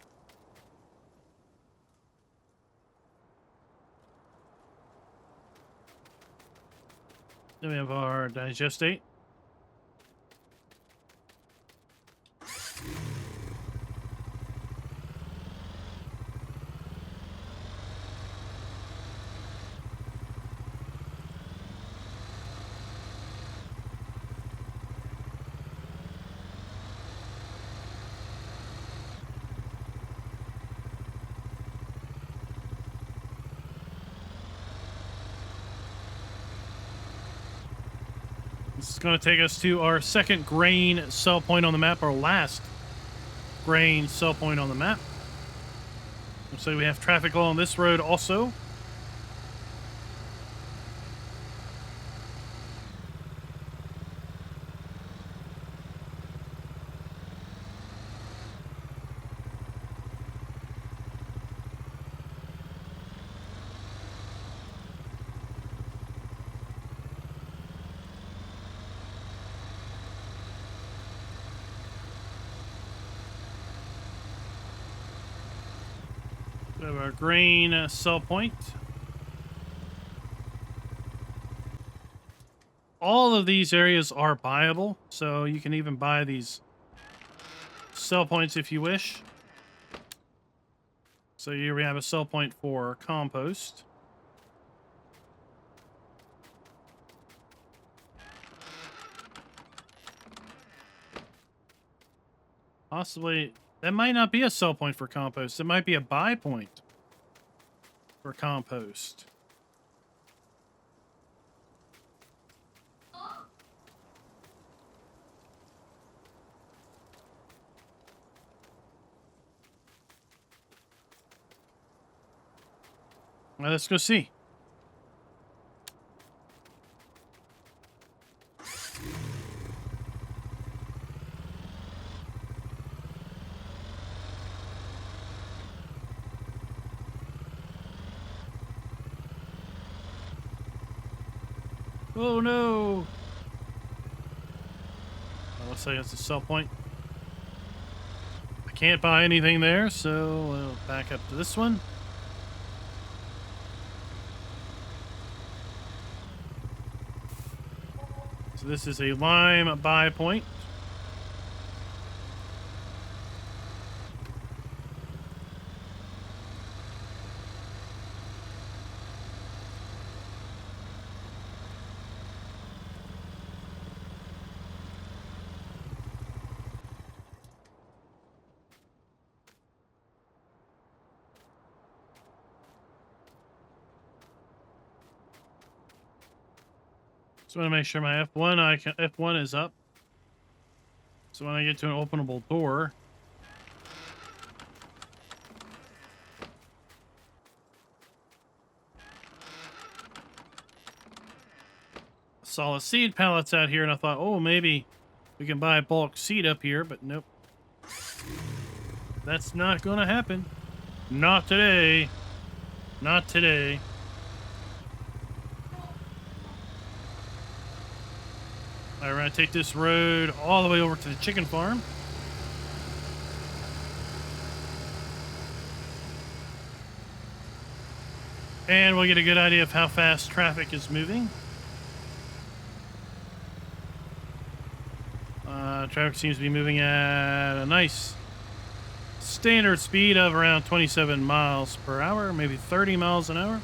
Then we have our digestate. This is going to take us to our second grain sell point on the map, our last grain sell point on the map. So we have traffic along this road also. We have our grain sell point. All of these areas are buyable, so you can even buy these sell points if you wish. So here we have a sell point for compost. Possibly, that might not be a sell point for compost. It might be a buy point for compost. Well, let's go see. Oh no! Looks like it's a sell point. I can't buy anything there, so we'll back up to this one. So this is a lime buy point. Just want to make sure my F1 is up. So when I get to an openable door, I saw seed pallets out here, and I thought, oh, maybe we can buy bulk seed up here, but nope. That's not gonna happen. Not today. Not today. Alright, we're gonna take this road all the way over to the chicken farm. And we'll get a good idea of how fast traffic is moving. Traffic seems to be moving at a nice standard speed of around 27 miles per hour, maybe 30 miles an hour.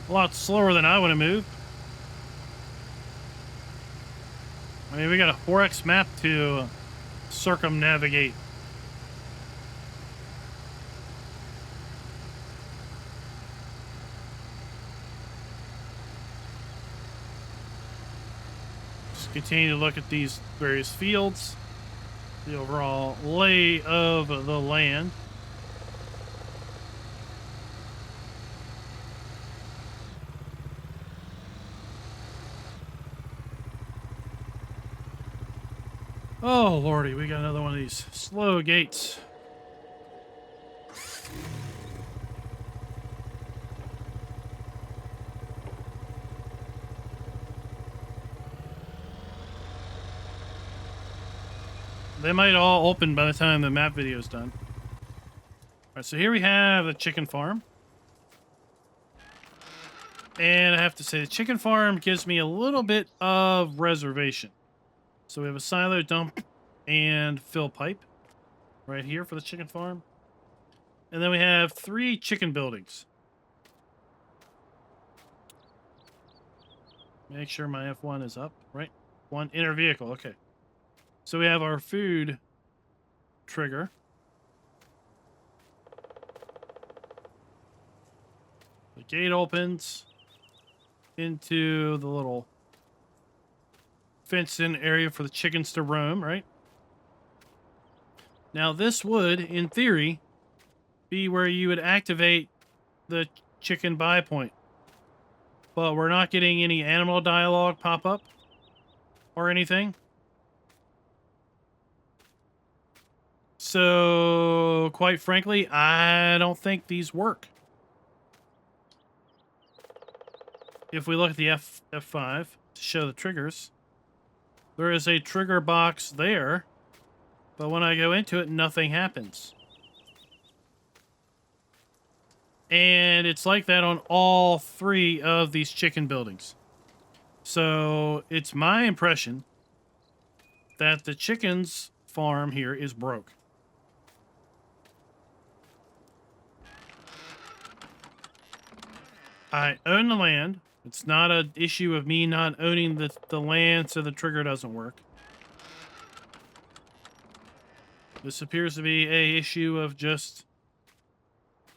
A lot slower than I want to move. I mean, we got a 4x map to circumnavigate. Just continue to look at these various fields, the overall lay of the land. Oh, lordy, we got another one of these slow gates. They might all open by the time the map video is done. Alright, so here we have the chicken farm. And I have to say, the chicken farm gives me a little bit of reservation. So we have a silo, dump, and fill pipe right here for the chicken farm. And then we have 3 chicken buildings. Make sure my F1 is up, right? 1 inner vehicle, okay. So we have our food trigger. The gate opens into the little fenced-in area for the chickens to roam, right? Now, this would, in theory, be where you would activate the chicken buy point. But we're not getting any animal dialogue pop up or anything. So, quite frankly, I don't think these work. If we look at the F5 to show the triggers, there is a trigger box there, but when I go into it, nothing happens. And it's like that on all 3 of these chicken buildings. So it's my impression that the chickens farm here is broke. I own the land. It's not an issue of me not owning the land so the trigger doesn't work. This appears to be an issue of just,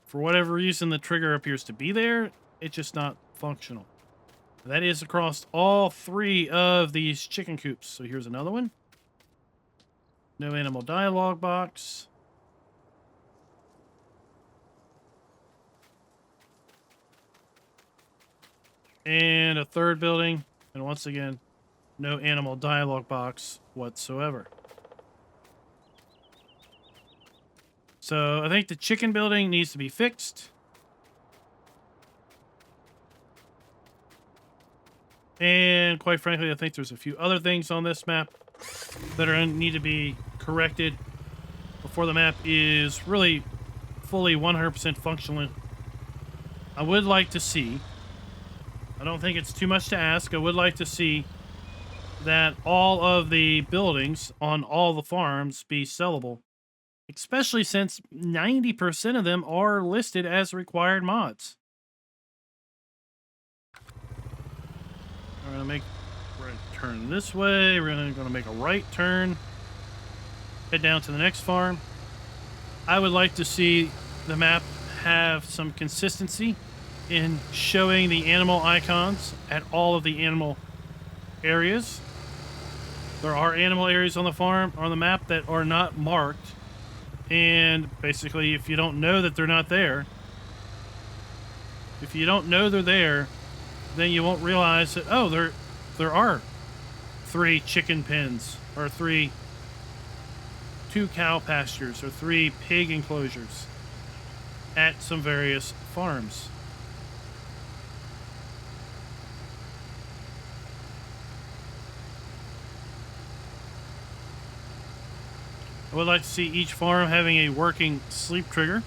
for whatever reason, the trigger appears to be there. It's just not functional. That is across all 3 of these chicken coops. So here's another one. No animal dialogue box. And a 3rd building. And once again, no animal dialogue box whatsoever. So I think the chicken building needs to be fixed. And quite frankly, I think there's a few other things on this map that need to be corrected before the map is really fully 100% functional. I would like to see, I don't think it's too much to ask, I would like to see that all of the buildings on all the farms be sellable. Especially since 90% of them are listed as required mods. We're gonna turn this way. We're gonna make a right turn. Head down to the next farm. I would like to see the map have some consistency in showing the animal icons at all of the animal areas. There are animal areas on the farm, on the map, that are not marked. And basically, if you don't know that they're not there, If you don't know they're there, then you won't realize that, oh, there are 3 chicken pens, or 2 cow pastures, or 3 pig enclosures at some various farms. I would like to see each farm having a working sleep trigger.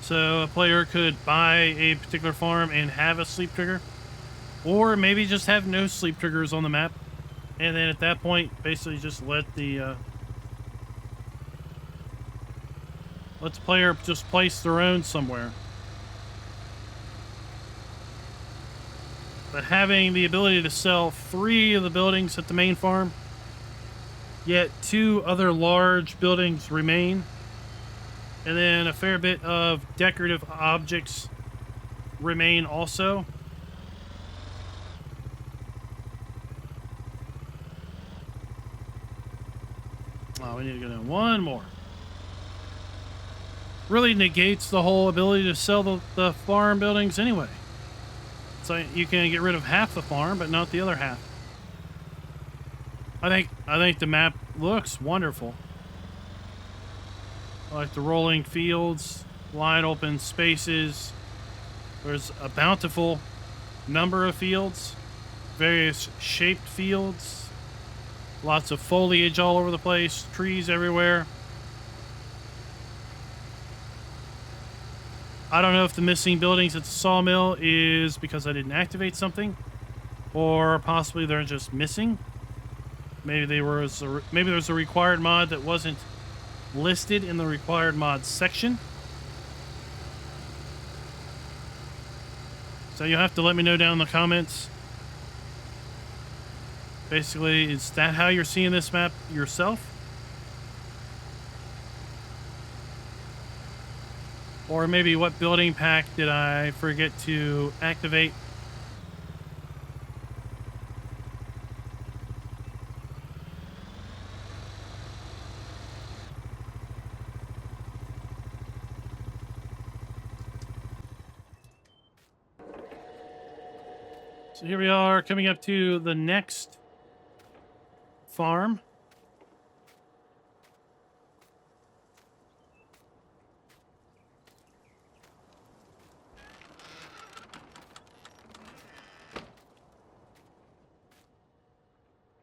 So a player could buy a particular farm and have a sleep trigger, or maybe just have no sleep triggers on the map, and then at that point basically just let the player just place their own somewhere. But having the ability to sell 3 of the buildings at the main farm, yet 2 other large buildings remain, and then a fair bit of decorative objects remain also. Oh, we need to go down 1 more. Really negates the whole ability to sell the farm buildings anyway. So you can get rid of half the farm, but not the other half. I think the map looks wonderful. I like the rolling fields, wide open spaces. There's a bountiful number of fields, various shaped fields, lots of foliage all over the place, trees everywhere. I don't know if the missing buildings at the sawmill is because I didn't activate something, or possibly they're just missing. Maybe there's a required mod that wasn't listed in the required mods section. So you'll have to let me know down in the comments. Basically, is that how you're seeing this map yourself? Or maybe what building pack did I forget to activate? So here we are coming up to the next farm.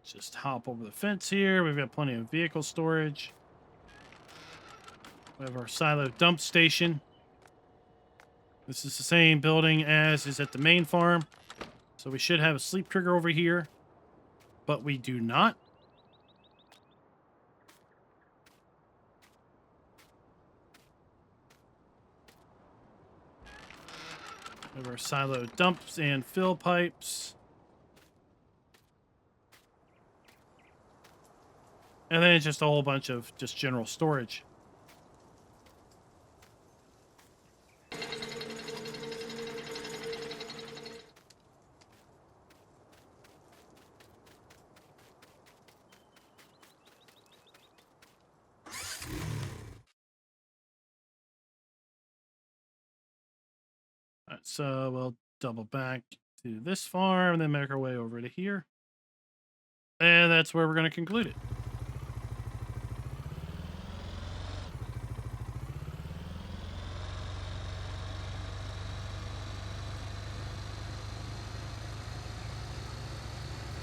Just hop over the fence here. We've got plenty of vehicle storage. We have our silo dump station. This is the same building as is at the main farm. So we should have a sleep trigger over here, but we do not. We have our silo dumps and fill pipes. And then just a whole bunch of just general storage. All right, so we'll double back to this farm and then make our way over to here. And that's where we're going to conclude it.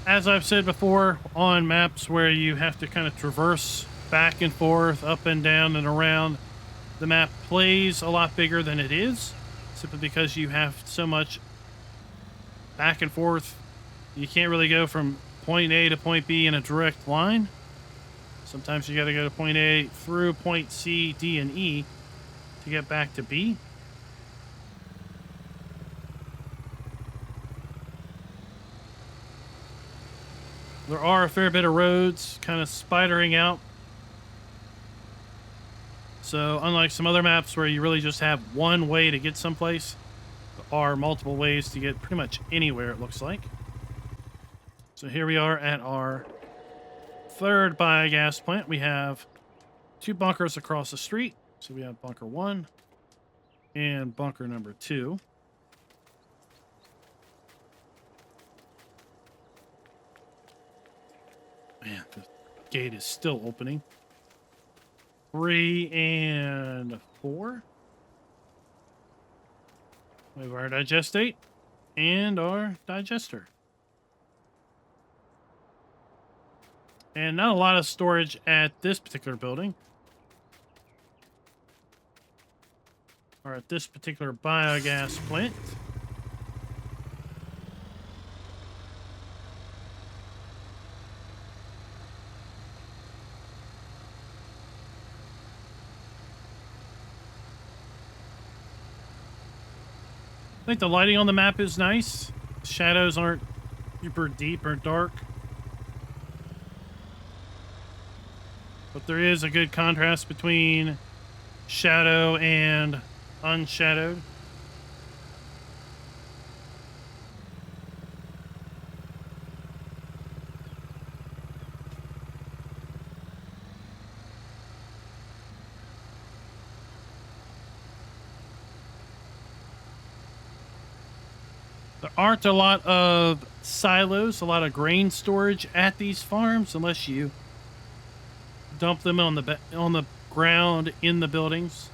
As I've said before, on maps where you have to kind of traverse back and forth, up and down and around, the map plays a lot bigger than it is, simply because you have so much back and forth. You can't really go from point A to point B in a direct line. Sometimes you got to go to point A through point C, D, and E to get back to B. There are a fair bit of roads kind of spidering out. So unlike some other maps where you really just have one way to get someplace, there are multiple ways to get pretty much anywhere, it looks like. So here we are at our 3rd biogas plant. We have 2 bunkers across the street. So we have bunker 1 and bunker number 2. Man, the gate is still opening. 3 and 4. We have our digestate and our digester. And not a lot of storage at this particular building. Or at this particular biogas plant. I think the lighting on the map is nice. Shadows aren't super deep or dark. But there is a good contrast between shadow and unshadowed. There aren't a lot of silos, a lot of grain storage at these farms, unless you dump them on the ground in the buildings.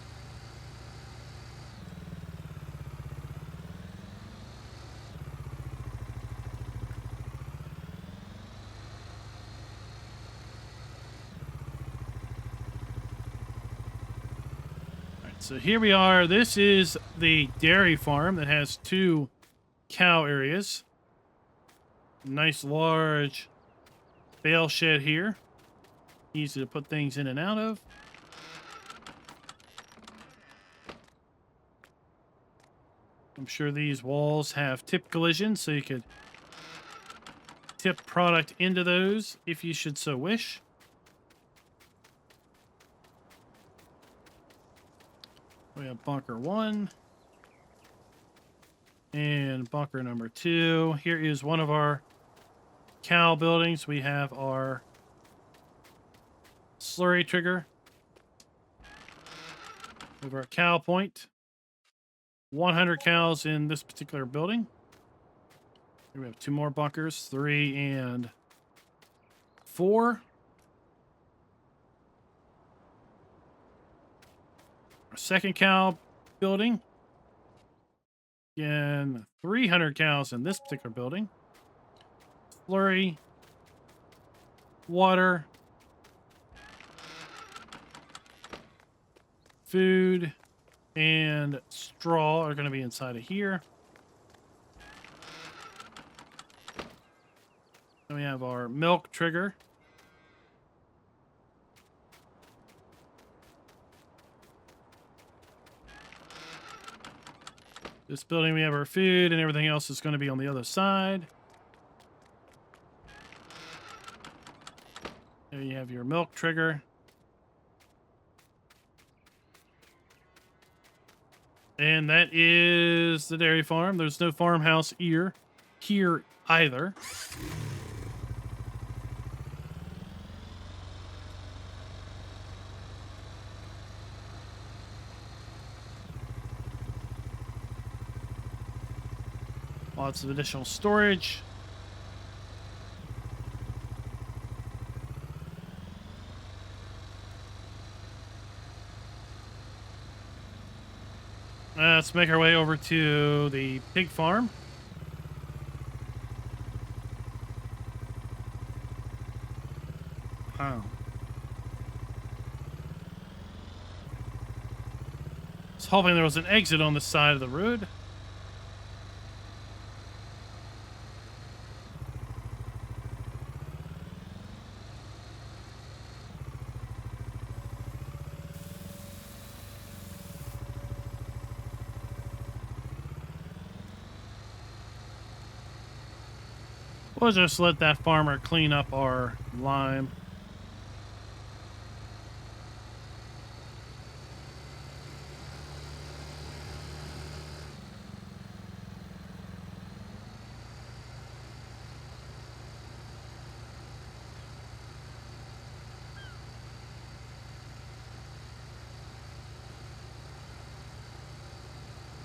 All right, so here we are. This is the dairy farm that has 2 cow areas. Nice large bale shed here. Easy to put things in and out of. I'm sure these walls have tip collisions, so you could tip product into those if you should so wish. We have bunker 1 and bunker number 2. Here is one of our cow buildings. We have our slurry trigger. We have our cow point. 100 cows in this particular building. Here we have 2 more bunkers, 3 and 4. Our second cow building. Again, 300 cows in this particular building. Slurry, water, food, and straw are going to be inside of here. Then we have our milk trigger. This building, we have our food, and everything else is going to be on the other side. There you have your milk trigger. And that is the dairy farm. There's no farmhouse here either. Lots of additional storage. Let's make our way over to the pig farm. Wow. I was hoping there was an exit on the side of the road. We'll just let that farmer clean up our lime.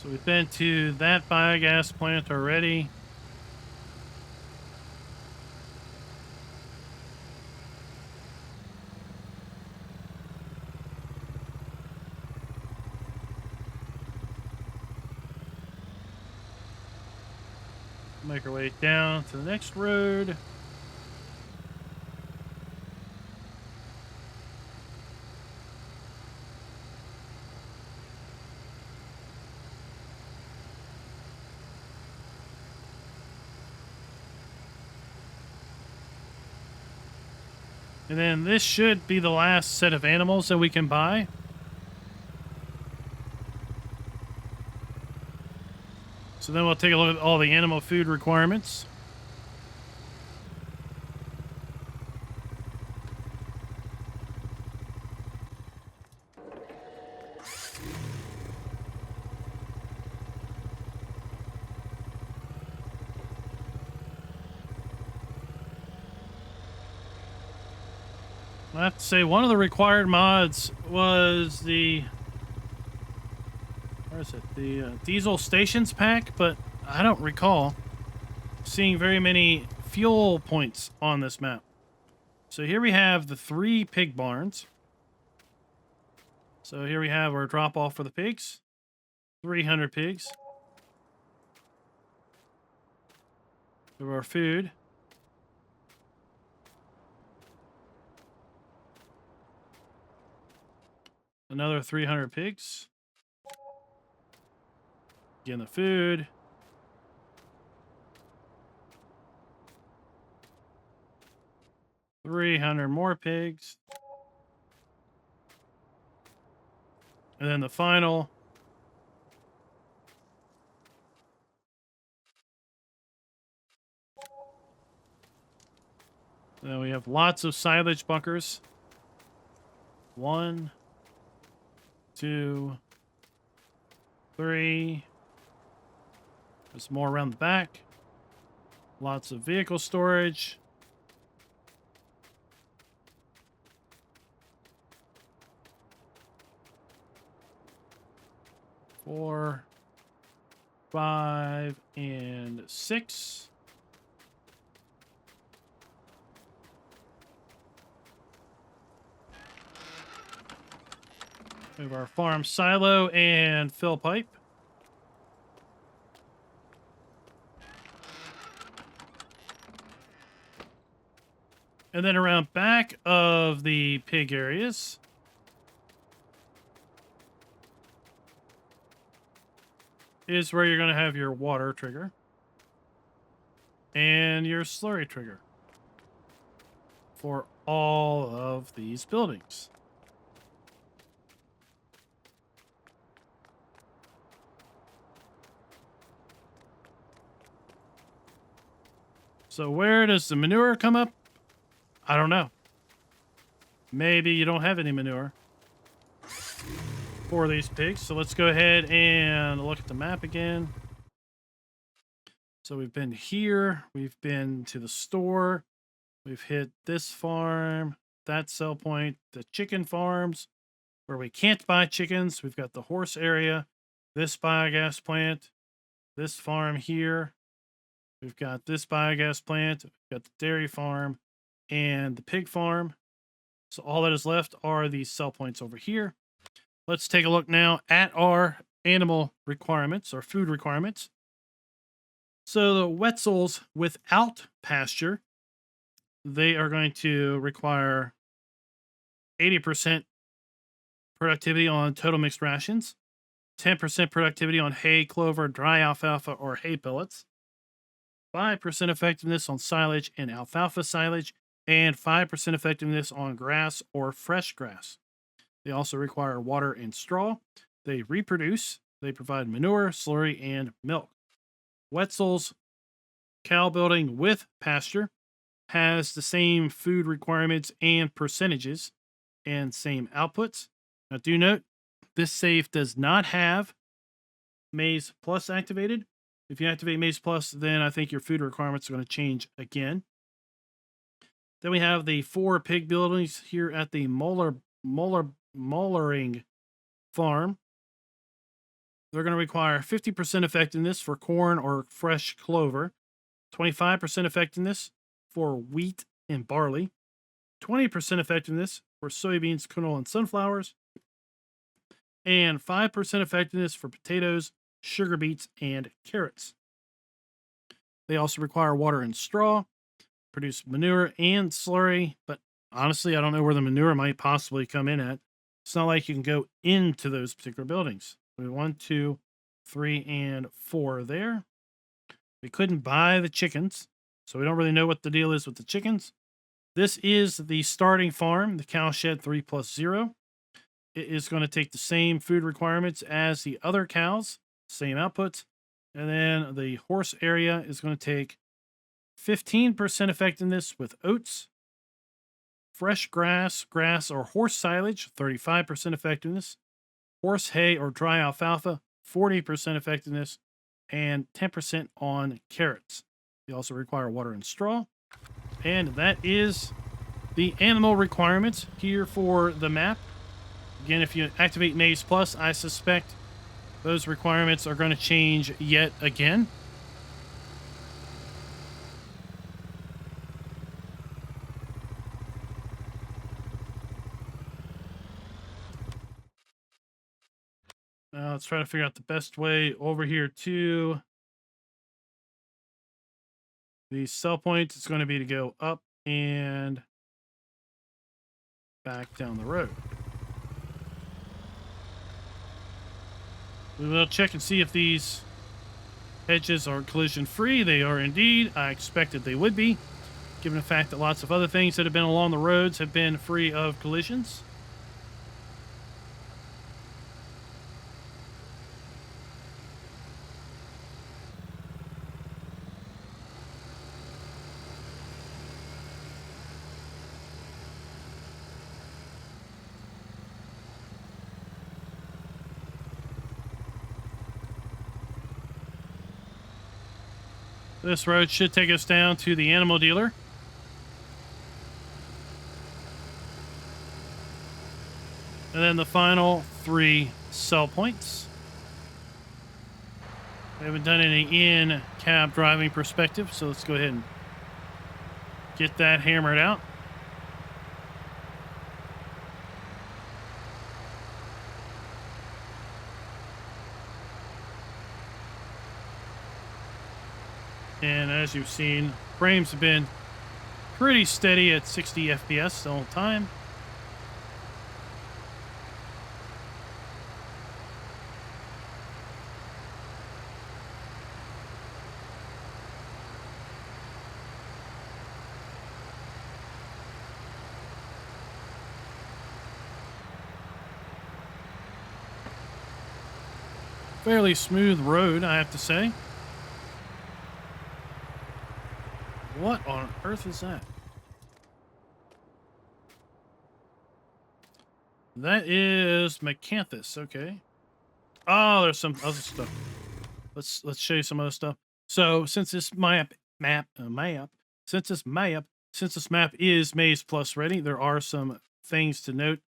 So we've been to that biogas plant already. Make our way down to the next road. And then this should be the last set of animals that we can buy. So then we'll take a look at all the animal food requirements. I have to say, one of the required mods was the... Where is it? The diesel stations pack, but I don't recall seeing very many fuel points on this map. So here we have the 3 pig barns. So here we have our drop off for the pigs. 300 pigs. We have our food. Another 300 pigs. Again, the food. $300 more pigs. And then the final. Then we have lots of silage bunkers. 1, 2, 3. There's more around the back. Lots of vehicle storage. Four, 5, and 6. We have our farm silo and fill pipe. And then around back of the pig areas, is where you're going to have your water trigger and your slurry trigger for all of these buildings. So where does the manure come up? I don't know. Maybe you don't have any manure for these pigs. So let's go ahead and look at the map again. So we've been here. We've been to the store. We've hit this farm, that sell point, the chicken farms where we can't buy chickens. We've got the horse area, this biogas plant, this farm here. We've got this biogas plant. We've got the dairy farm and the pig farm. So all that is left are these sell points over here. Let's take a look now at our animal requirements or food requirements. So the Wetzels without pasture, they are going to require 80% productivity on total mixed rations, 10% productivity on hay, clover, dry alfalfa, or hay pellets, 5% effectiveness on silage and alfalfa silage, and 5% effectiveness on grass or fresh grass. They also require water and straw. They reproduce. They provide manure, slurry, and milk. Wetzel's cow building with pasture has the same food requirements and percentages and same outputs. Now do note, this save does not have MaizePlus activated. If you activate MaizePlus, then I think your food requirements are going to change again. Then we have the 4 pig buildings here at the Mollering farm. They're going to require 50% effectiveness for corn or fresh clover, 25% effectiveness for wheat and barley, 20% effectiveness for soybeans, canola, and sunflowers, and 5% effectiveness for potatoes, sugar beets, and carrots. They also require water and straw, produce manure and slurry, but honestly, I don't know where the manure might possibly come in at. It's not like you can go into those particular buildings. We 1, 2, 3, and 4 there. We couldn't buy the chickens, so we don't really know what the deal is with the chickens. This is the starting farm, the Cowshed 3+0. It is going to take the same food requirements as the other cows, same outputs. And then the horse area is going to take 15% effectiveness with oats, fresh grass, or horse silage, 35% effectiveness, horse hay or dry alfalfa, 40% effectiveness, and 10% on carrots. They also require water and straw. And that is the animal requirements here for the map. Again, if you activate MaizePlus, I suspect those requirements are going to change yet again. Now let's try to figure out the best way over here to the sell points. It's going to be to go up and back down the road. We will check and see if these hedges are collision free. They are indeed. I expected they would be, given the fact that lots of other things that have been along the roads have been free of collisions. This road should take us down to the animal dealer. And then the final 3 sell points. We haven't done any in-cab driving perspective, so let's go ahead and get that hammered out. And as you've seen, frames have been pretty steady at 60 FPS the whole time. Fairly smooth road, I have to say. What on earth is that? That is Macanthus, okay. Oh, there's some other stuff. Let's show you some other stuff. So since this map is MaizePlus ready, there are some things to note.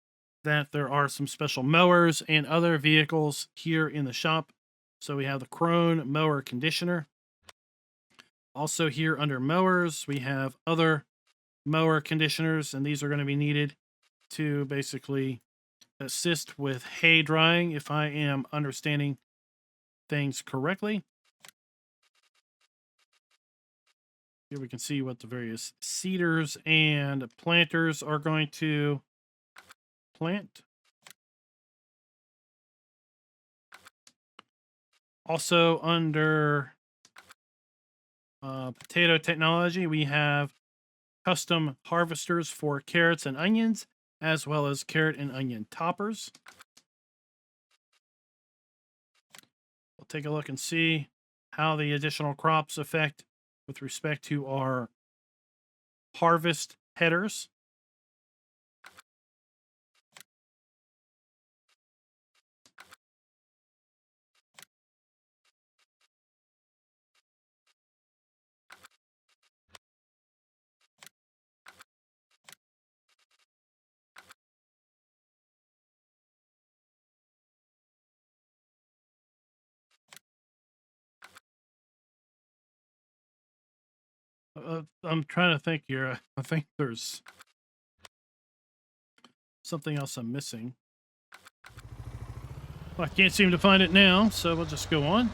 That there are some special mowers and other vehicles here in the shop. So we have the Krone mower conditioner. Also here under mowers, we have other mower conditioners, and these are going to be needed to basically assist with hay drying, if I am understanding things correctly. Here we can see what the various seeders and planters are going to plant. Also under potato technology, we have custom harvesters for carrots and onions, as well as carrot and onion toppers. We'll take a look and see how the additional crops affect with respect to our harvest headers. I'm trying to think here. I think there's something else I'm missing. Well, I can't seem to find it now, so we'll just go on.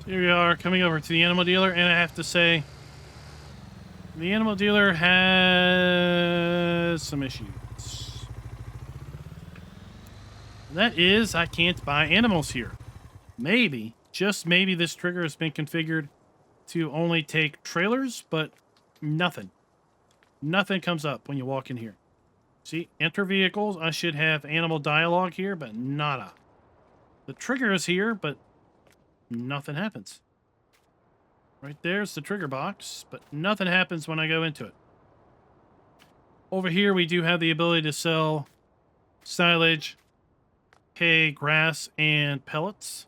Here we are coming over to the animal dealer, and I have to say, the animal dealer has some issues. That is, I can't buy animals here. Maybe, just maybe this trigger has been configured to only take trailers, but nothing. Nothing comes up when you walk in here. See, enter vehicles. I should have animal dialogue here, but nada. The trigger is here, but nothing happens. Right there's the trigger box, but nothing happens when I go into it. Over here, we do have the ability to sell silage, hay, grass, and pellets.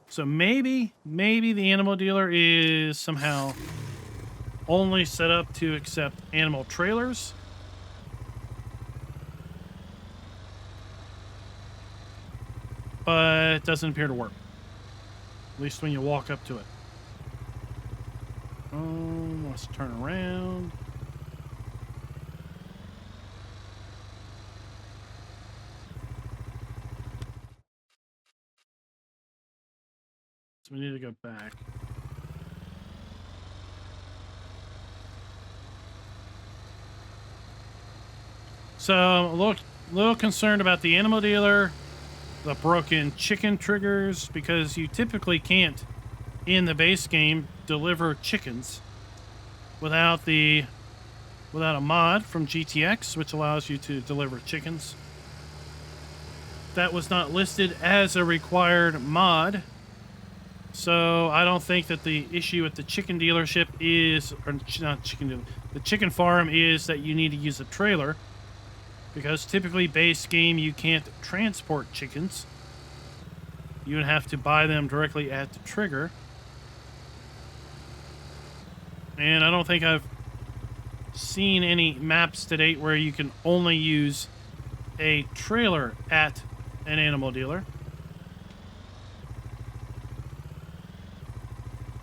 So maybe the animal dealer is somehow only set up to accept animal trailers. But it doesn't appear to work. At least when you walk up to it. Let's turn around. So we need to go back. So I'm a little concerned about the animal dealer, the broken chicken triggers, because you typically can't, in the base game, deliver chickens without a mod from GTX, which allows you to deliver chickens. That was not listed as a required mod. So I don't think that the issue at the chicken dealership is, or not chicken dealer, the chicken farm is that you need to use a trailer, because typically base game you can't transport chickens. You would have to buy them directly at the trigger. And I don't think I've seen any maps to date where you can only use a trailer at an animal dealer.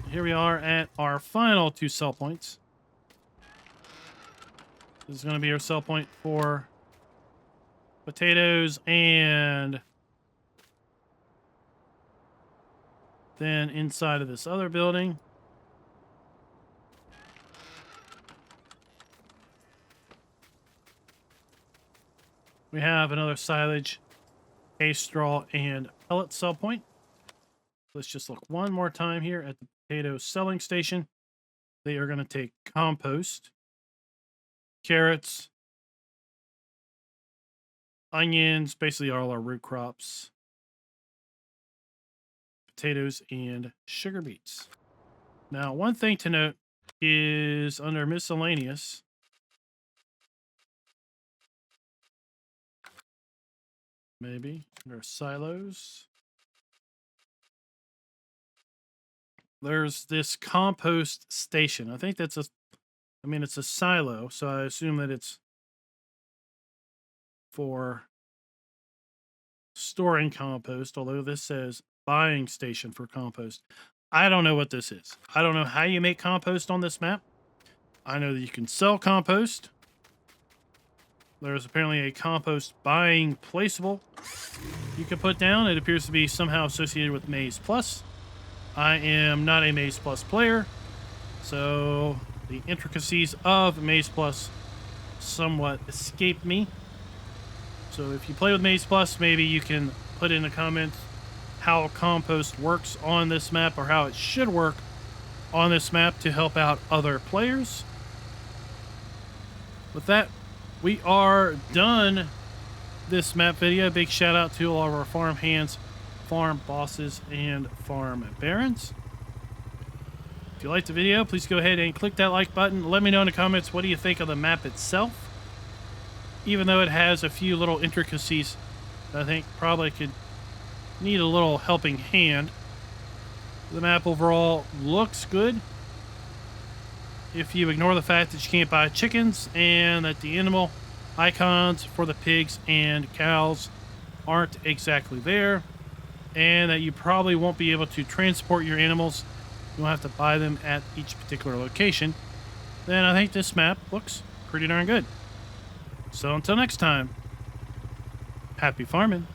Here we are at our final 2 sell points. This is going to be our sell point for potatoes, and then inside of this other building, we have another silage, hay, straw, and pellet sell point. Let's just look one more time here at the potato selling station. They are going to take compost, carrots, onions, basically all our root crops, potatoes, and sugar beets. Now, one thing to note is under miscellaneous, maybe under silos, there's this compost station. I think that's it's a silo, so I assume that it's for storing compost, although this says buying station for compost. I don't know what this is. I don't know how you make compost on this map. I know that you can sell compost. There's apparently a compost buying placeable you can put down. It appears to be somehow associated with MaizePlus. I am not a MaizePlus player, so the intricacies of MaizePlus somewhat escape me. So if you play with MaizePlus, maybe you can put in the comments how compost works on this map, or how it should work on this map to help out other players. With that, we are done this map video. Big shout out to all of our farm hands, farm bosses, and farm barons. If you liked the video, please go ahead and click that like button. Let me know in the comments, what do you think of the map itself? Even though it has a few little intricacies that I think probably could need a little helping hand. The map overall looks good if you ignore the fact that you can't buy chickens and that the animal icons for the pigs and cows aren't exactly there, and that you probably won't be able to transport your animals. You'll have to buy them at each particular location. Then I think this map looks pretty darn good. So until next time, happy farming.